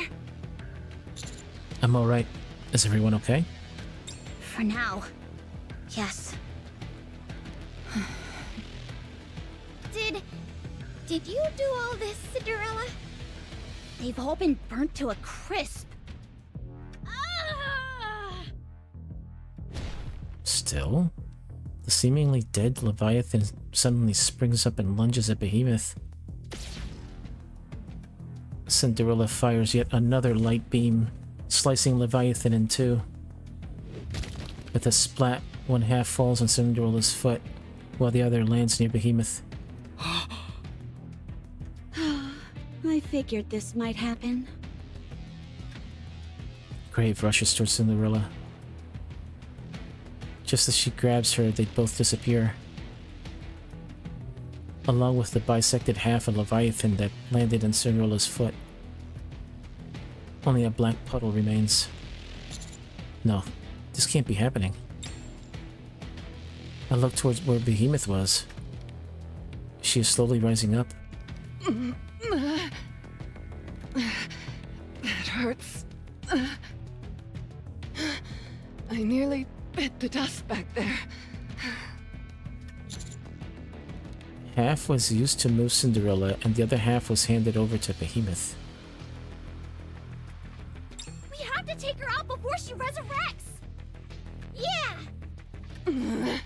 I'm alright. Is everyone okay? For now, yes. Did you do all this, Cinderella? They've all been burnt to a crisp. Still? The seemingly dead Leviathan suddenly springs up and lunges at Behemoth. Cinderella fires yet another light beam, slicing Leviathan in two. With a splat, one half falls on Cinderella's foot, while the other lands near Behemoth. I figured this might happen. Grave rushes towards Cinderella. Just as she grabs her, they both disappear. Along with the bisected half of Leviathan that landed on Cinderella's foot. Only a black puddle remains. No, this can't be happening. I look towards where Behemoth was. She is slowly rising up. That hurts. I nearly bit the dust back there. Half was used to move Cinderella, and the other half was handed over to Behemoth. We have to take her out before she resurrects! Yeah!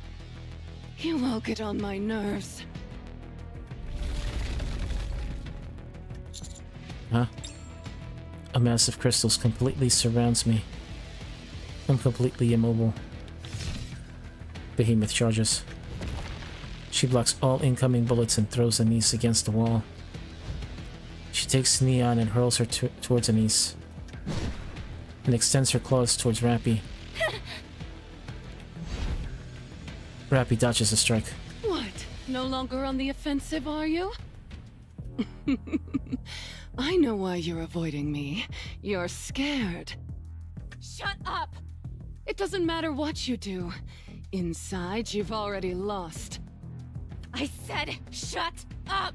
You all get on my nerves. Huh? A mass of crystals completely surrounds me. I'm completely immobile. Behemoth charges. She blocks all incoming bullets and throws Anise against the wall. She takes Neon and hurls her towards Anise, and extends her claws towards Rappy. Rappy dodges a strike. What? No longer on the offensive, are you? I know why you're avoiding me. You're scared. Shut up! It doesn't matter what you do. Inside, you've already lost. I said, shut up!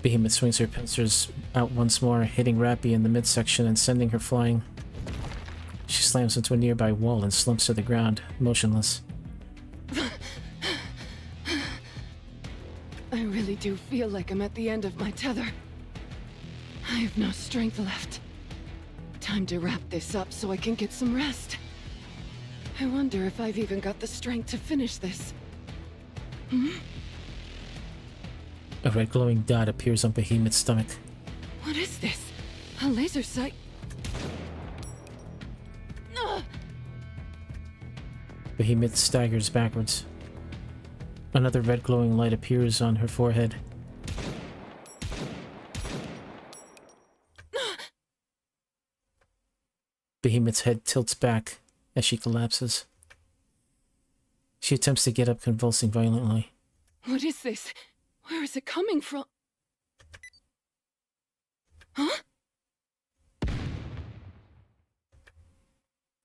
Behemoth swings her pincers out once more, hitting Rappy in the midsection and sending her flying. She slams into a nearby wall and slumps to the ground, motionless. I really do feel like I'm at the end of my tether. I have no strength left. Time to wrap this up so I can get some rest. I wonder if I've even got the strength to finish this. A red glowing dot appears on Behemoth's stomach. What is this? A laser sight? Behemoth staggers backwards. Another red glowing light appears on her forehead. Behemoth's head tilts back as she collapses. She attempts to get up, convulsing violently. What is this? Where is it coming from? Huh?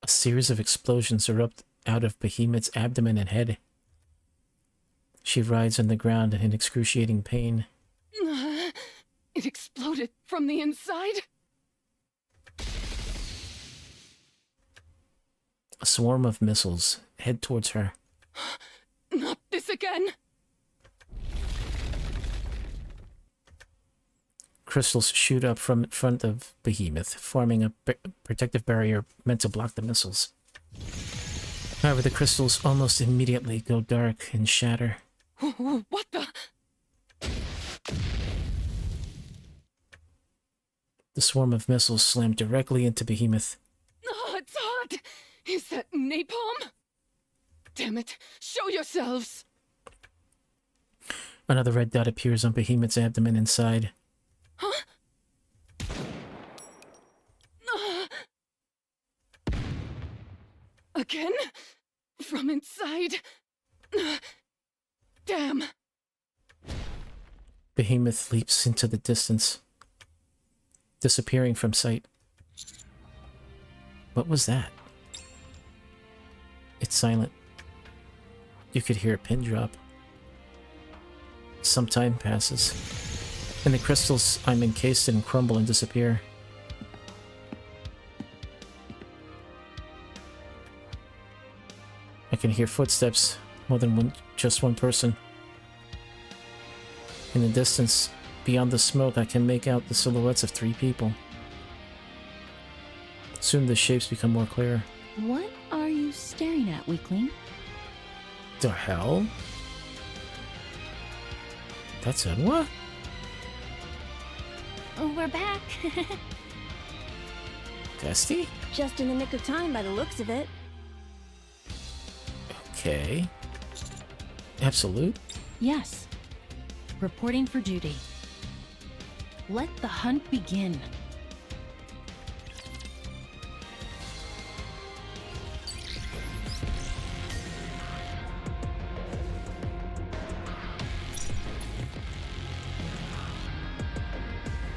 A series of explosions erupt out of Behemoth's abdomen and head. She writhes on the ground in excruciating pain. It exploded from the inside? A swarm of missiles head towards her. Not this again! Crystals shoot up from in front of Behemoth, forming a protective barrier meant to block the missiles. However, the crystals almost immediately go dark and shatter. What the? The swarm of missiles slam directly into Behemoth. Oh, it's hot! Is that napalm? Damn it, show yourselves! Another red dot appears on Behemoth's abdomen inside. Huh? Again? From inside? Damn! Behemoth leaps into the distance, disappearing from sight. What was that? It's silent. You could hear a pin drop. Some time passes, and the crystals I'm encased in crumble and disappear. I can hear footsteps, more than just one person. In the distance, beyond the smoke, I can make out the silhouettes of 3 people. Soon the shapes become more clear. What are you staring at, weakling? The hell? That's it. What? Oh, we're back. Testy? Just in the nick of time by the looks of it. Okay. Absolute? Yes. Reporting for duty. Let the hunt begin.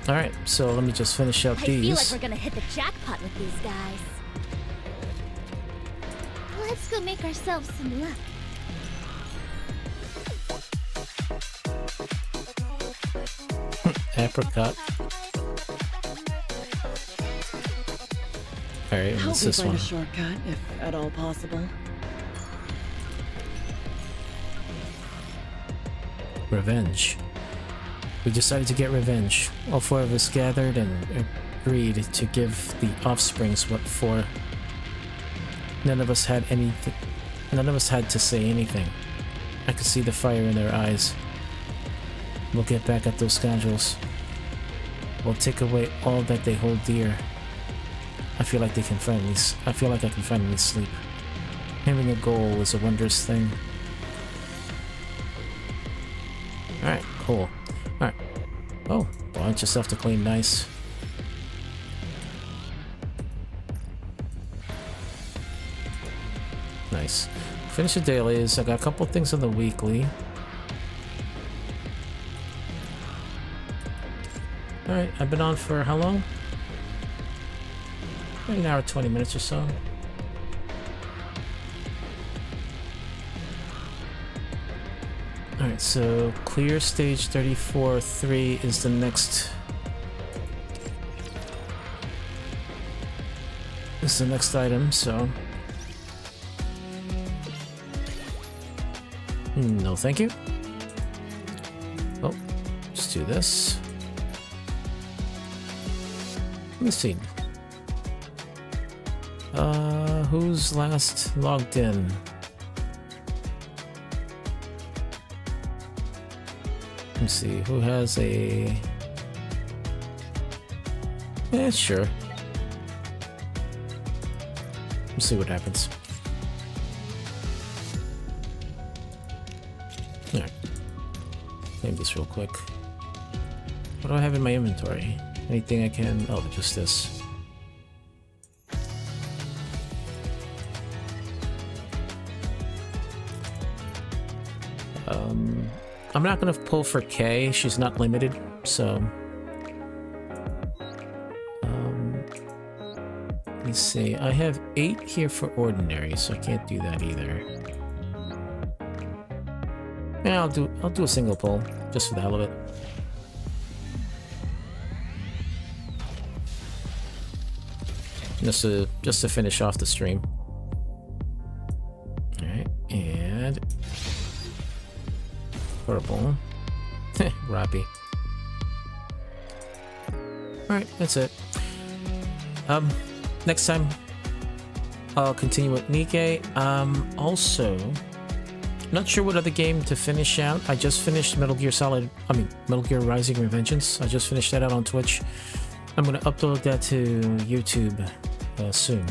Alright, so let me just finish up I these. feel like we're gonna hit the jackpot with these guys. Let's go make ourselves some luck. Apricot. Alright, Help what's me this find one? a shortcut, if at all possible. Revenge. We decided to get revenge. All 4 of us gathered and agreed to give the offsprings what for. None of us had anything. None of us had to say anything. I could see the fire in their eyes. We'll get back at those scoundrels. We'll take away all that they hold dear. I feel like I can finally sleep. Having a goal is a wondrous thing. Alright, cool. Alright. Oh, bunch of stuff to clean, nice. Nice. Finish the dailies. I got a couple things on the weekly. Alright, I've been on for how long? An hour, 20 minutes or so. Alright, so clear stage 34-3 is the next... This is the next item, so... No, thank you. Oh, let's do this. Let me see. Who's last logged in? Let me see, who has a... Yeah, sure. Let's see what happens. Alright. Name this real quick. What do I have in my inventory? Anything I can... Oh, just this. I'm not gonna pull for K, she's not limited, so... Let me see, I have 8 here for ordinary, so I can't do that either. Yeah, I'll do a single pull, just for the hell of it. Just to finish off the stream. Alright, and... Purple. Rappy. Alright, that's it. Next time I'll continue with NIKKE. Also, not sure what other game to finish out. I just finished Metal Gear Rising: Revengeance. I just finished that out on Twitch. I'm gonna upload that to YouTube soon.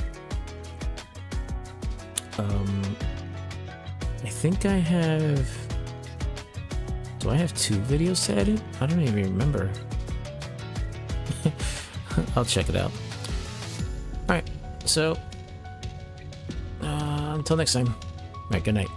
I think I have... Do I have 2 videos to edit? I don't even remember. I'll check it out. Alright, so... until next time. Alright, good night.